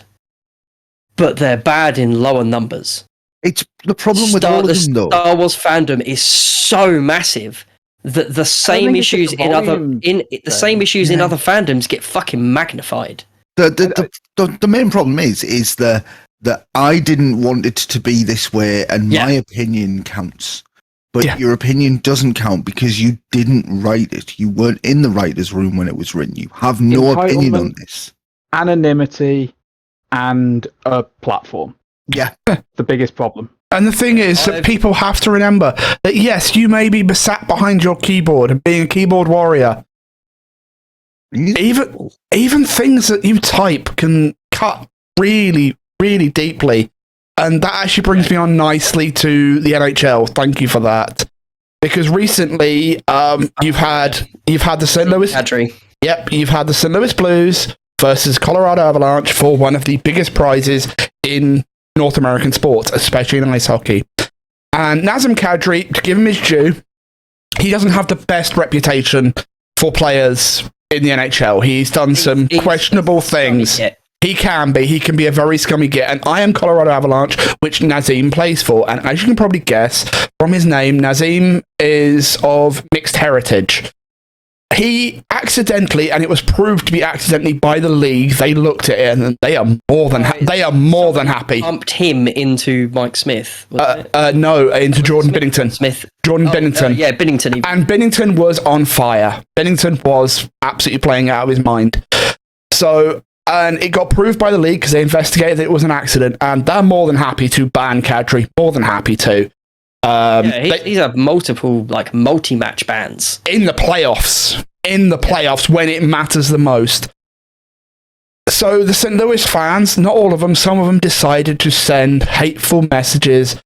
but they're bad in lower numbers. It's the problem with all of them, though. Star Wars fandom is so massive that the same issues in other fandoms get fucking magnified. The main problem is that I didn't want it to be this way, and my opinion counts. But your opinion doesn't count because you didn't write it. You weren't in the writer's room when it was written. You have no opinion on this. Anonymity and a platform. Yeah. The biggest problem. And the thing is that people have to remember that, yes, you may be sat behind your keyboard and being a keyboard warrior. Even things that you type can cut really, really deeply. And that actually brings me on nicely to the NHL. Thank you for that. Because recently, you've had the St. Louis... you've had the St. Louis Blues versus Colorado Avalanche for one of the biggest prizes in North American sports, especially in ice hockey. And Nazem Kadri, to give him his due, he doesn't have the best reputation for players in the NHL. He's done some questionable things. He can be a very scummy git. And I am Colorado Avalanche, which Nazem plays for. And as you can probably guess from his name, Nazem is of mixed heritage. He accidentally, and it was proved to be accidentally by the league, they looked at it and they are more than happy. Pumped him into Mike Smith. No, into Jordan Binnington. Jordan Binnington. Binnington. And Binnington was on fire. Binnington was absolutely playing out of his mind. So, and it got proved by the league because they investigated that it was an accident, and they're more than happy to ban Kadri. More than happy to. These are multiple, like, multi-match bans. In the playoffs. When it matters the most. So the St. Louis fans, not all of them, some of them decided to send hateful messages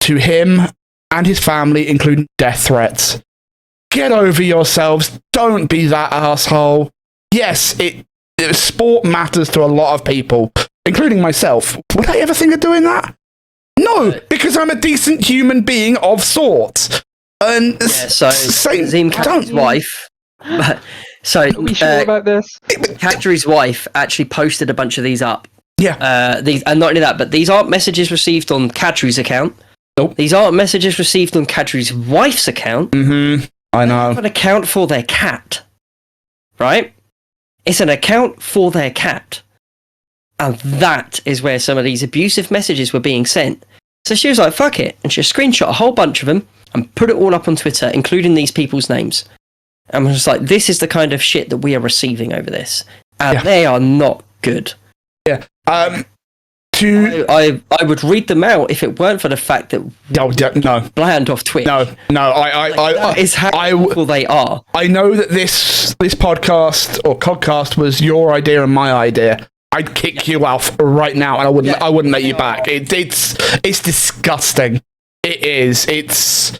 to him and his family, including death threats. Get over yourselves. Don't be that asshole. Yes, sport matters to a lot of people, including myself. Would I ever think of doing that? No, because I'm a decent human being of sorts. And Zim Kadri's wife. So, are we sure about this? Kadri's wife actually posted a bunch of these up. Yeah. And not only that, but these aren't messages received on Kadri's account. Nope. These aren't messages received on Kadri's wife's account. Mm-hmm. I know. It's an account for their cat. Right? It's an account for their cat. And that is where some of these abusive messages were being sent. So she was like, fuck it. And she screenshot a whole bunch of them and put it all up on Twitter, including these people's names. And I was just like, this is the kind of shit that we are receiving over this. And they are not good. Yeah. I would read them out if it weren't for the fact that no bland off Twitch. No, that is how awful they are. I know that this podcast or podcast was your idea and my idea. I'd kick you off right now, and I wouldn't let you back. It's disgusting. It is. It's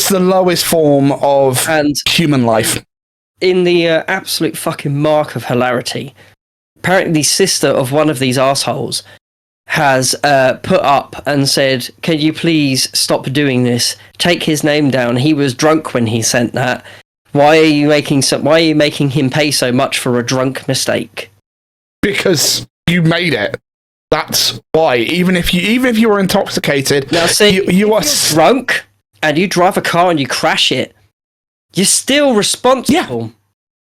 the lowest form of human life. In the absolute fucking mark of hilarity, apparently the sister of one of these assholes has put up and said, "Can you please stop doing this? Take his name down. He was drunk when he sent that. Why are you making him pay so much for a drunk mistake?" Because you made it. That's why. Even if you were intoxicated, now see, you are drunk and you drive a car and you crash it, you're still responsible. Yeah.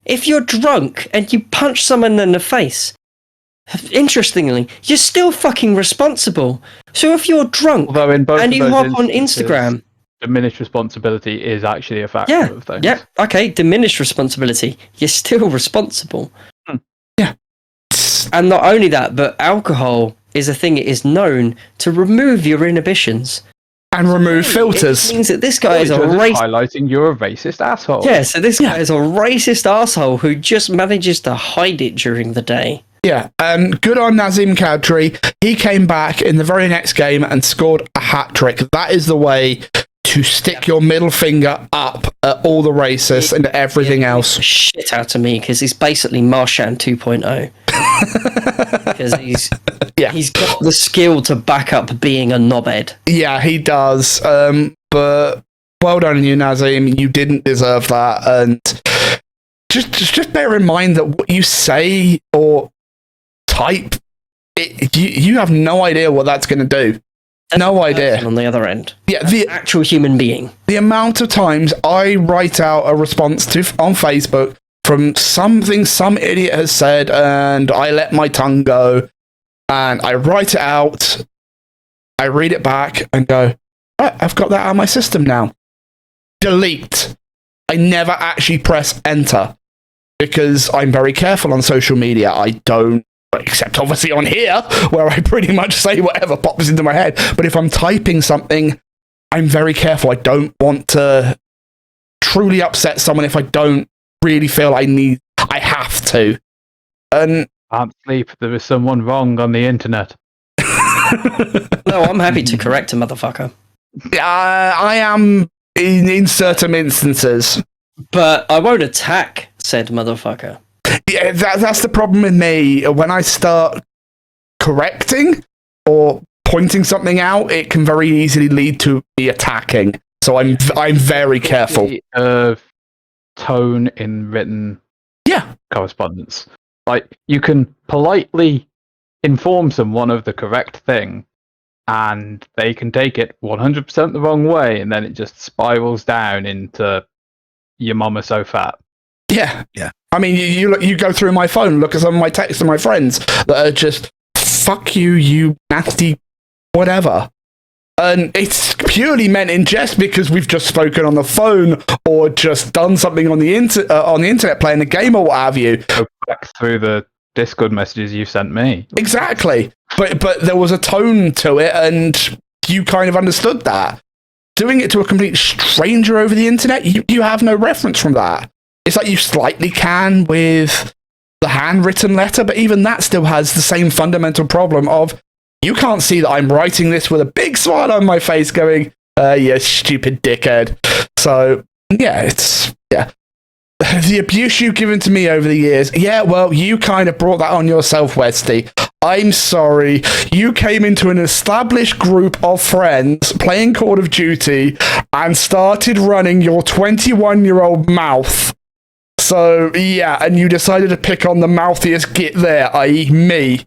If you're drunk and you punch someone in the face, interestingly, you're still fucking responsible. So if you're drunk and you hop on Instagram, diminished responsibility is actually a factor of things. Yeah, okay, diminished responsibility. You're still responsible. Yeah. And not only that, but alcohol is a thing it is known to remove your inhibitions. And remove filters. It means that this guy is highlighting you're a racist asshole. Yeah, so this guy is a racist asshole who just manages to hide it during the day. Yeah, and good on Nazem Kadri. He came back in the very next game and scored a hat-trick. That is the way to stick your middle finger up at all the racists and everything else. Shit out of me, because he's basically Marchand 2.0. Because he's got the skill to back up being a knobhead. Yeah, he does. But well done you, Nazem. You didn't deserve that. And just bear in mind that what you say or type, you have no idea what that's going to do. No idea. On the other end. Yeah, the actual human being. The amount of times I write out a response on Facebook from something some idiot has said, and I let my tongue go, and I write it out, I read it back, and go, right, I've got that out of my system now. Delete. I never actually press enter, because I'm very careful on social media. I don't, except obviously on here, where I pretty much say whatever pops into my head. But if I'm typing something, I'm very careful. I don't want to truly upset someone if I don't really feel I have to. And can't sleep. There is someone wrong on the internet. No, I'm happy to correct a motherfucker. I am in certain instances. But I won't attack said motherfucker. Yeah, that's the problem with me. When I start correcting or pointing something out, it can very easily lead to me attacking. So I'm very careful. Tone in written correspondence. Like, you can politely inform someone of the correct thing, and they can take it 100% the wrong way, and then it just spirals down into your mama so fat. Yeah. I mean, you go through my phone, look at some of my texts to my friends that are just, fuck you, you nasty whatever. And it's purely meant in jest because we've just spoken on the phone or just done something on the internet playing a game or what have you. Go back through the Discord messages you sent me. Exactly. But there was a tone to it, and you kind of understood that. Doing it to a complete stranger over the internet, you have no reference from that. It's like you slightly can with the handwritten letter, but even that still has the same fundamental problem of you can't see that I'm writing this with a big smile on my face going, you stupid dickhead. So, yeah, the abuse you've given to me over the years, yeah, well, you kind of brought that on yourself, Westy. I'm sorry. You came into an established group of friends playing Call of Duty and started running your 21-year-old mouth. So, yeah, and you decided to pick on the mouthiest git there, i.e. me.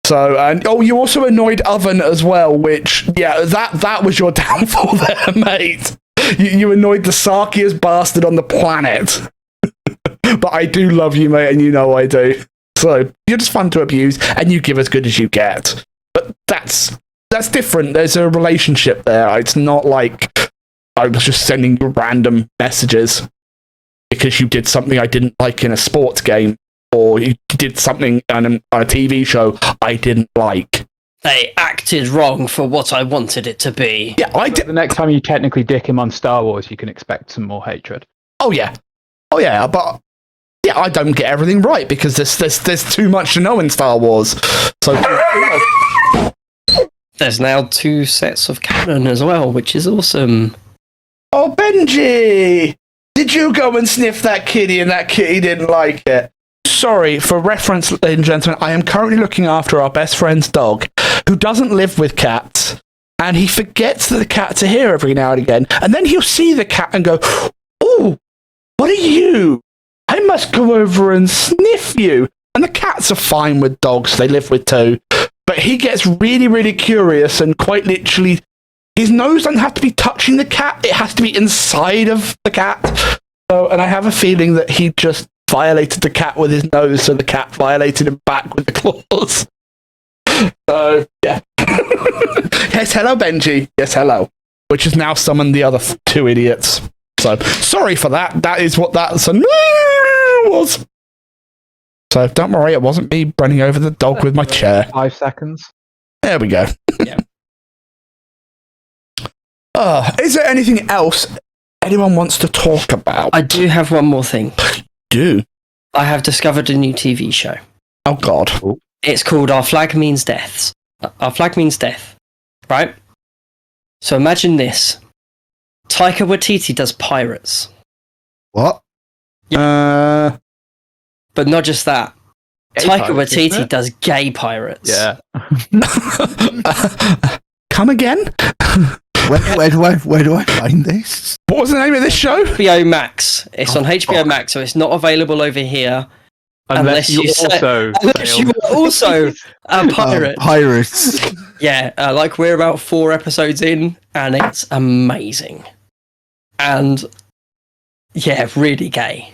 So, and you also annoyed Oven as well, which, yeah, that was your downfall there, mate. You annoyed the sarkiest bastard on the planet. But I do love you, mate, and you know I do. So, you're just fun to abuse, and you give as good as you get. But that's different. There's a relationship there. It's not like I was just sending you random messages because you did something I didn't like in a sports game, or you did something on a TV show I didn't like. They acted wrong for what I wanted it to be. Yeah, I did. The next time you technically dick him on Star Wars, you can expect some more hatred. Oh yeah, but yeah, I don't get everything right because there's too much to know in Star Wars. So there's now 2 sets of canon as well, which is awesome. Oh, Benji, did you go and sniff that kitty and that kitty didn't like it? Sorry, for reference, ladies and gentlemen, I am currently looking after our best friend's dog, who doesn't live with cats, and he forgets that the cats are here every now and again, and then he'll see the cat and go, "Oh, what are you? I must go over and sniff you." And the cats are fine with dogs, they live with 2, but he gets really, really curious, and quite literally, his nose doesn't have to be touching the cat, it has to be inside of the cat. So, and I have a feeling that he just violated the cat with his nose, so the cat violated him back with the claws. So, yeah. Yes, hello, Benji. Yes, hello. Which has now summoned the other 2 idiots. So, sorry for that. That is what that was. So, don't worry, it wasn't me running over the dog with my chair. 5 seconds. There we go. Yeah. Is there anything else anyone wants to talk about? I do have one more thing. Do. I have discovered a new TV show. Oh, God. It's called Our Flag Means Death. Our Flag Means Death. Right? So imagine this. Taika Waititi does pirates. What? But not just that. Gay Taika pirates, Waititi isn't it? does gay pirates. Yeah. Come again? Where do I find this? What was the name of this show? HBO Max. It's on HBO Max, so it's not available over here. Unless you also are also a pirate. Pirates. Yeah, like we're about 4 episodes in, and it's amazing. And yeah, really gay.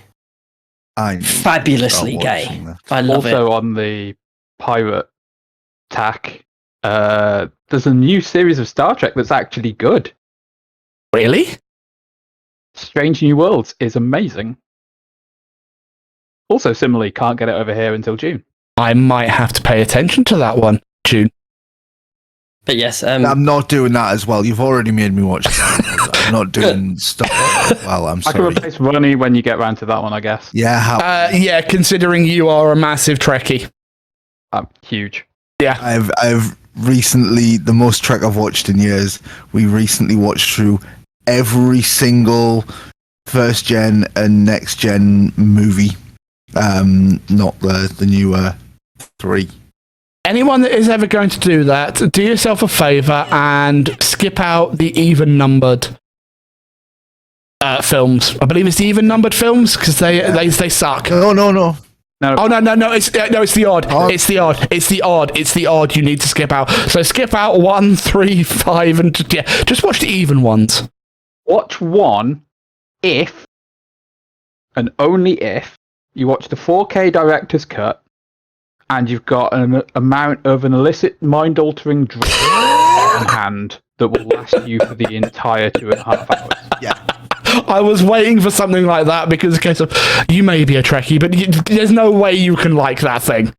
Fabulously gay. I love it. also on the pirate tack. There's a new series of Star Trek that's actually good. Really? Strange New Worlds is amazing. Also, similarly, can't get it over here until June. I might have to pay attention to that one, June. But yes, I'm not doing that as well. You've already made me watch that. I'm not doing stuff. Well, I'm I can sorry. replace Ronnie when you get round to that one, I guess. Yeah, how? Yeah, considering you are a massive Trekkie. Huge. Yeah. I've recently, the most Trek I've watched in years, we recently watched through every single first gen and next gen movie. Not the newer 3. Anyone that is ever going to do that, do yourself a favour and skip out the even-numbered films. I believe it's the even-numbered films, because they suck. No. No. Oh, no, it's the odd. It's the odd you need to skip out. So skip out 1, 3, 5, and just watch the even ones. Watch one if, and only if, you watch the 4K director's cut and you've got an amount of an illicit mind-altering drug on hand that will last you for the entire 2.5 hours. Yeah. I was waiting for something like that because in case of you may be a Trekkie, but there's no way you can like that thing.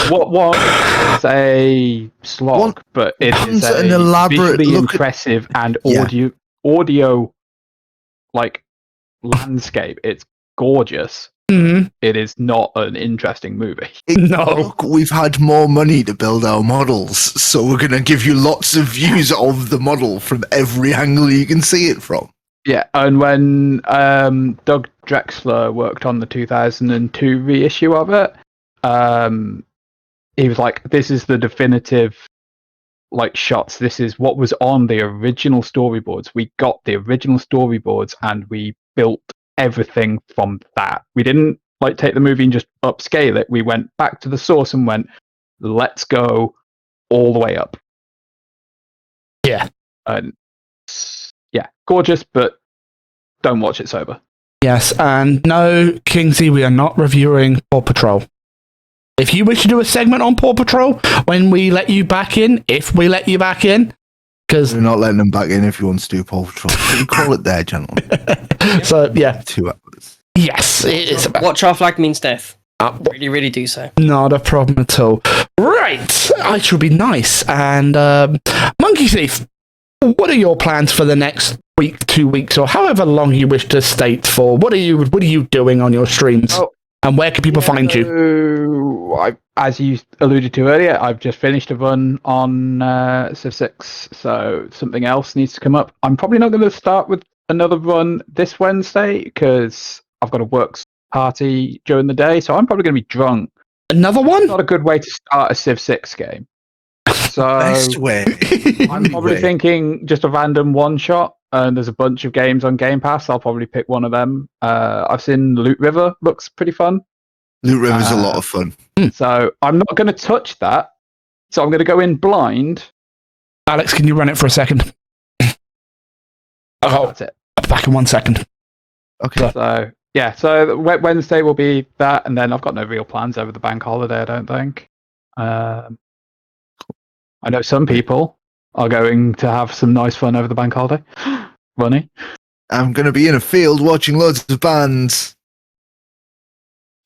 What is a slog, but it is an elaborate, visually impressive and audio like landscape. It's gorgeous. Mm-hmm. It is not an interesting movie. Look, we've had more money to build our models, so we're going to give you lots of views of the model from every angle you can see it from. Yeah, and when Doug Drexler worked on the 2002 reissue of it, he was like, "This is the definitive like shots. This is what was on the original storyboards. We got the original storyboards and we built everything from that. We didn't like take the movie and just upscale it. We went back to the source and went, let's go all the way up." Yeah. And yeah, gorgeous, but don't watch it sober. Yes, and no, Kingsley, we are not reviewing Paw Patrol. If you wish to do a segment on Paw Patrol when we let you back in, if we let you back in, because we're not letting them back in if you want to do Paw Patrol. You call it there, gentlemen. So yeah, 2 hours. Yes, it is. Watch our flag means death. Really, really do so. Not a problem at all. Right, I shall be nice. And Monkey Thief, what are your plans for the next week, 2 weeks, or however long you wish to state for? What are you doing on your streams? And where can people find you? As you alluded to earlier, I've just finished a run on Civ 6, so something else needs to come up. I'm probably not going to start with another run this Wednesday because I've got a work party during the day, so I'm probably going to be drunk. Another one? It's not a good way to start a Civ 6 game. So Best way. I'm probably thinking just a random one-shot, and there's a bunch of games on Game Pass. I'll probably pick one of them. I've seen Loot River, looks pretty fun. Loot River's a lot of fun. So I'm not going to touch that. So I'm going to go in blind. Alex, can you run it for a second? Oh, that's it. Back in 1 second. Okay. So yeah, so Wednesday will be that, and then I've got no real plans over the bank holiday, I don't think. I know some people are going to have some nice fun over the bank holiday. Ronnie? I'm going to be in a field watching loads of bands.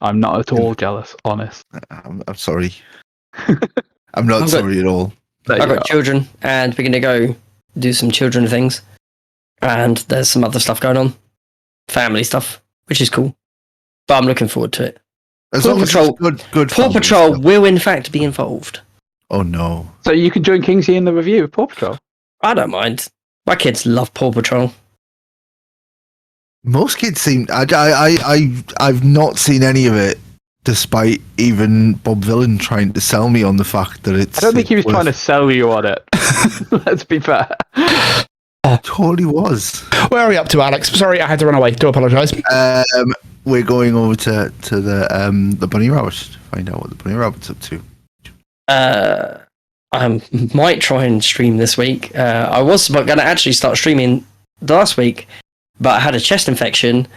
I'm not at all jealous, honest. I'm sorry. I'm not sorry at all. I've got children, and we're going to go do some children things. And there's some other stuff going on. Family stuff, which is cool. But I'm looking forward to it. Paw Patrol, good Paw Patrol will in fact be involved. Oh no. So you can join Kingsley in the review of Paw Patrol? I don't mind. My kids love Paw Patrol. Most kids seem... I've not seen any of it, despite even Bob Villain trying to sell me on the fact that it's... I don't think he was trying to sell you on it. Let's be fair. Totally was. Where are we up to, Alex? Sorry, I had to run away. Do apologise. We're going over to the Bunny Rabbit to find out what the Bunny Rabbit's up to. I might try and stream this week. I was going to actually start streaming last week, but I had a chest infection,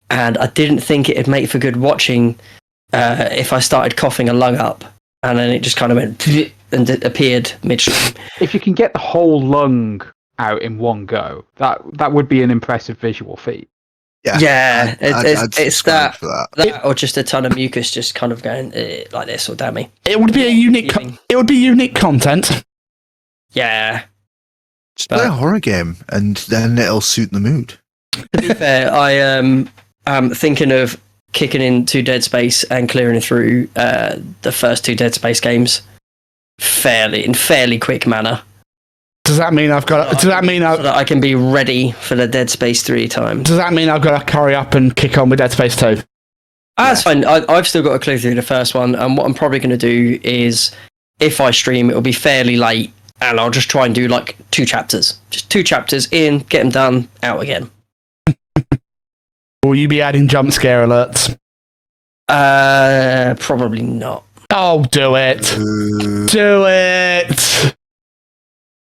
and I didn't think it'd make for good watching if I started coughing a lung up, and then it just kind of went and it appeared midstream. If you can get the whole lung out in one go, that would be an impressive visual feat. Yeah, it's that or just a ton of mucus just kind of going like this or damn me. It would be a unique. It would be unique content. Yeah, just play a horror game, and then it'll suit the mood. To be fair, I am thinking of kicking into Dead Space and clearing through the first 2 Dead Space games in fairly quick manner. Does that mean I've got? Does that mean so that I can be ready for the Dead Space 3 time? Does that mean I've got to hurry up and kick on with Dead Space 2? That's fine. I've still got to clear through the first one, and what I'm probably going to do is, if I stream, it'll be fairly late, and I'll just try and do like 2 chapters. Just 2 chapters in, get them done, out again. Will you be adding jump scare alerts? Probably not. Oh, do it. Do it.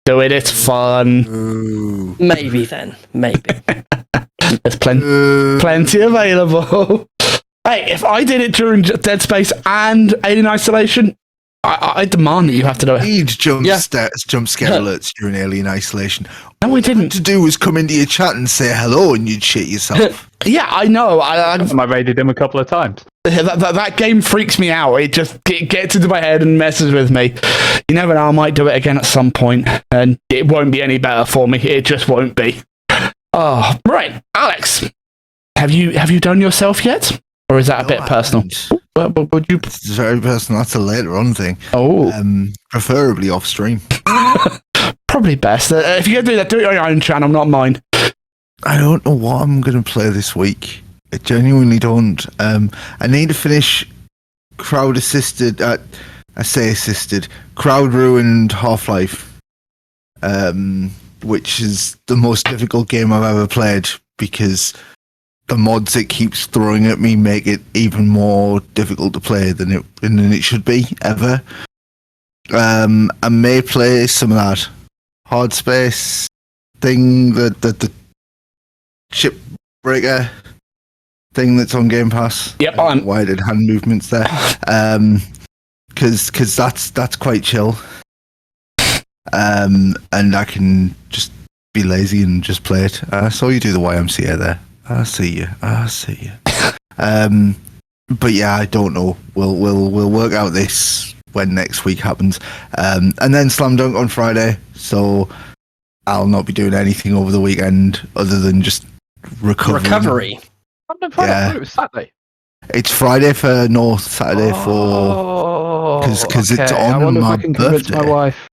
Do it, it's fun. Maybe then. Maybe. There's plenty available. Hey, if I did it during Dead Space and Alien Isolation, I demand that you have to do it. Need jump scare alerts during Alien Isolation. No, we didn't. To do was come into your chat and say hello, and you'd shit yourself. Yeah, I know. I raided him a couple of times. That game freaks me out. It just gets into my head and messes with me. You never know, I might do it again at some point, and it won't be any better for me. It just won't be. Oh, right. Alex, have you done yourself yet? Or is that a bit personal? Would you? It's very personal. That's a later on thing. Oh. Preferably off stream. Probably best. If you're going to do that, do it on your own channel, not mine. I don't know what I'm going to play this week. I genuinely don't. I need to finish crowd ruined Half-Life, which is the most difficult game I've ever played because the mods it keeps throwing at me make it even more difficult to play than it should be ever. I may play some of that hard space thing, the shipbreaker thing that's on Game Pass. Yep, Wide hand movements there. Because that's quite chill. And I can just be lazy and just play it. I saw you do the YMCA there. I see you. But yeah, I don't know. We'll work out this when next week happens. And then Slam Dunk on Friday. So I'll not be doing anything over the weekend other than just recovery. Yeah. It was Saturday. It's Friday for North, Saturday for because it's on my birthday. My wife.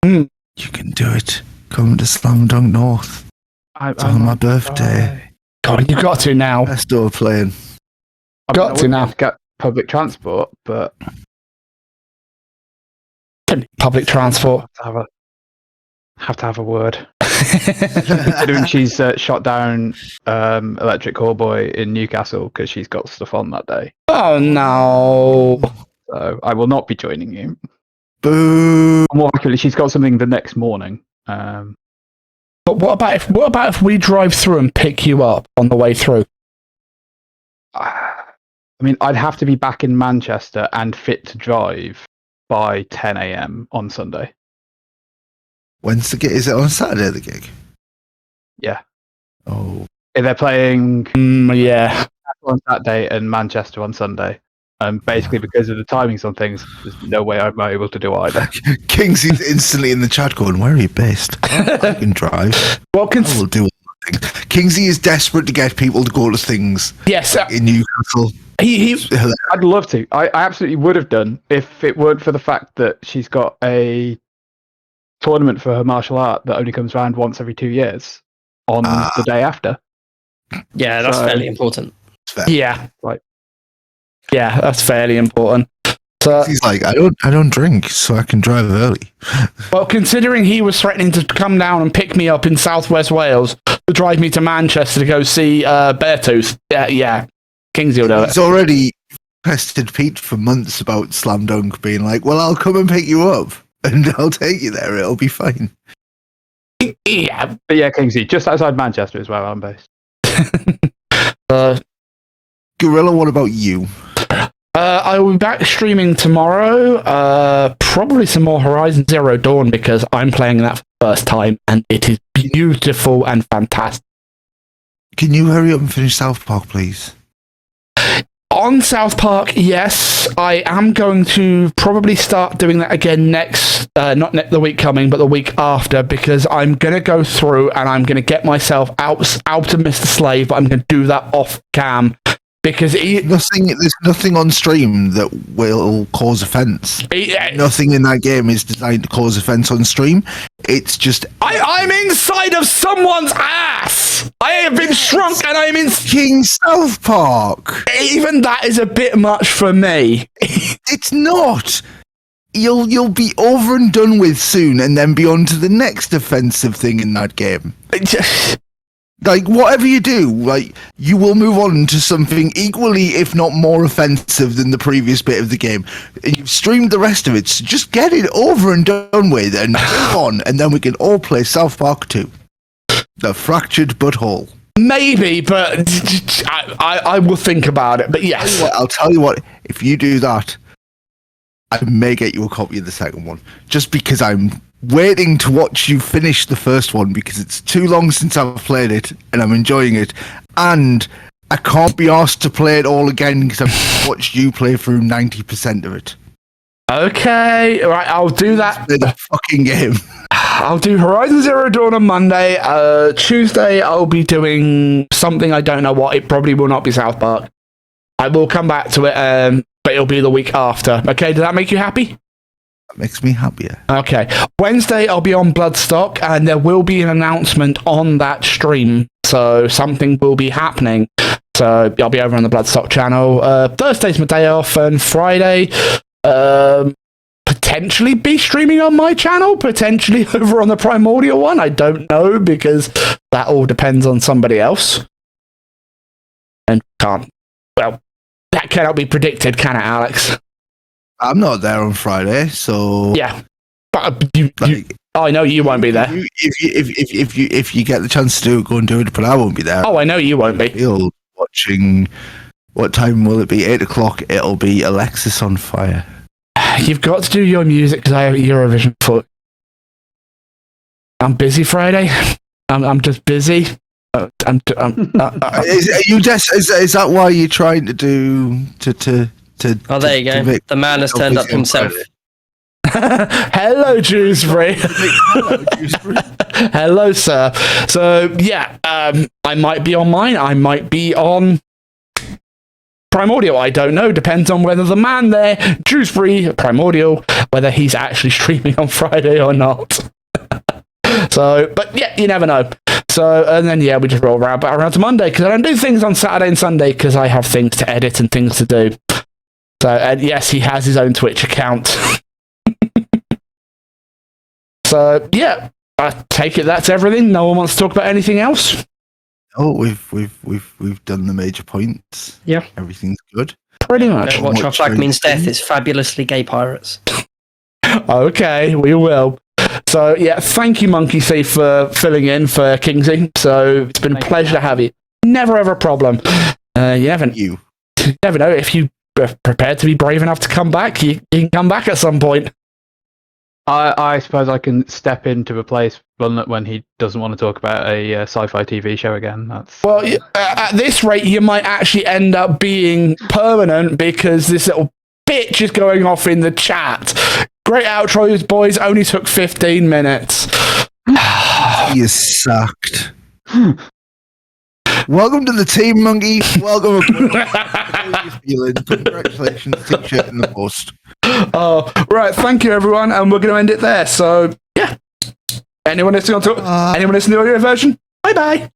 You can do it. Come to Slam Dunk North. It's on my birthday. God, you've got to now. Let's do playing. Got to now. Get public transport, but public transport. Have to have a word. Considering she's shot down Electric Callboy in Newcastle because she's got stuff on that day. Oh no! So I will not be joining you. Boo! More accurately, she's got something the next morning. But what about if we drive through and pick you up on the way through? I mean, I'd have to be back in Manchester and fit to drive by 10 a.m. on Sunday. When's the gig? Is it on Saturday, the gig? Yeah. Oh. If they're playing yeah. on Saturday and Manchester on Sunday. Basically, because of the timings on things, there's no way I'm able to do either. Kingsy's instantly in the chat going, where are you based? I can drive. Well, I will do things. Kingsy is desperate to get people to go to things. Yes. In Newcastle. I'd love to. I absolutely would have done if it weren't for the fact that she's got a tournament for her martial art that only comes around once every 2 years on the day after. Yeah, that's fairly important. Yeah. Right. Yeah, that's fairly important. So he's like, I don't drink, so I can drive early. Well, considering he was threatening to come down and pick me up in Southwest Wales to drive me to Manchester to go see Beartooth, yeah, Kingsley will do it. He's already pestered Pete for months about Slam Dunk, being like, well, I'll come and pick you up, and I'll take you there, it'll be fine. Yeah. But yeah, Kingsley, just outside Manchester is where I'm based. Gorilla, what about you? I will be back streaming tomorrow. Probably some more Horizon Zero Dawn because I'm playing that for the first time and it is beautiful and fantastic. Can you hurry up and finish South Park, please? On South Park, yes. I am going to probably start doing that again next, not the week coming, but the week after, because I'm going to go through and I'm going to get myself out of Mr. Slave, but I'm going to do that off cam. Because there's nothing on stream that will cause offense. Nothing in that game is designed to cause offense on stream. It's just I'm inside of someone's ass. I have been shrunk, and I'm in King South Park. Even that is a bit much for me. It's not. You'll be over and done with soon, and then be on to the next offensive thing in that game. Like, whatever you do, like, you will move on to something equally, if not more offensive than the previous bit of the game. And you've streamed the rest of it, so just get it over and done with and move on, and then we can all play South Park 2. The Fractured Butthole. Maybe, but I will think about it, but yes. I'll tell you what, if you do that, I may get you a copy of the second one, just because I'm waiting to watch you finish the first one, because it's too long since I've played it, and I'm enjoying it, and I can't be asked to play it all again because I've watched you play through 90% of it. Okay, right, I'll do that. Play the fucking game. I'll do Horizon Zero Dawn on Monday. Tuesday, I'll be doing something, I don't know what. It probably will not be South Park. I will come back to it, but it'll be the week after. Okay, does that make you happy? That makes me happier. Okay. Wednesday, I'll be on Bloodstock, and there will be an announcement on that stream. So something will be happening. So I'll be over on the Bloodstock channel. Thursday's my day off, and Friday, potentially be streaming on my channel, potentially over on the Primordial one. I don't know, because that all depends on somebody else. And that cannot be predicted, can it, Alex? I'm not there on Friday, so yeah. But I know you won't be there. If you get the chance to do it, go and do it. But I won't be there. Oh, I know you won't be. You're watching. What time will it be? 8 o'clock. It'll be Alexis on Fire. You've got to do your music because I have Eurovision foot. I'm busy Friday. I'm just busy. Is that why you're trying to do to? Oh, there you go. The man has turned up himself. Hello, Juicefree. Hello, sir. So yeah, I might be on mine. I might be on Primordial. I don't know. Depends on whether the man there, Juicefree, Primordial, whether he's actually streaming on Friday or not. So, but yeah, you never know. So, and then yeah, we just roll around to Monday, because I don't do things on Saturday and Sunday because I have things to edit and things to do. So, and yes, he has his own Twitch account. So yeah, I take it that's everything. No one wants to talk about anything else. Oh, we've done the major points. Yeah, everything's good. Pretty much. Don't watch Our Flag Means Death. It's fabulously gay pirates. Okay, we will. So yeah, thank you, Monkey Thief, for filling in for Kingsy. So it's been a pleasure to have you. Never ever a problem. You never know, if you are prepared to be brave enough to come back, you can come back at some point. I suppose I can step into a place when he doesn't want to talk about a sci-fi TV show again. Well, at this rate, you might actually end up being permanent, because this little bitch is going off in the chat. Great outros, boys. Only took 15 minutes. You sucked. Welcome to the team, Monkey. Welcome. Congratulations. T-shirt in the post. Oh, right. Thank you, everyone. And we're going to end it there. So, yeah. Anyone listening to the audio version? Bye-bye.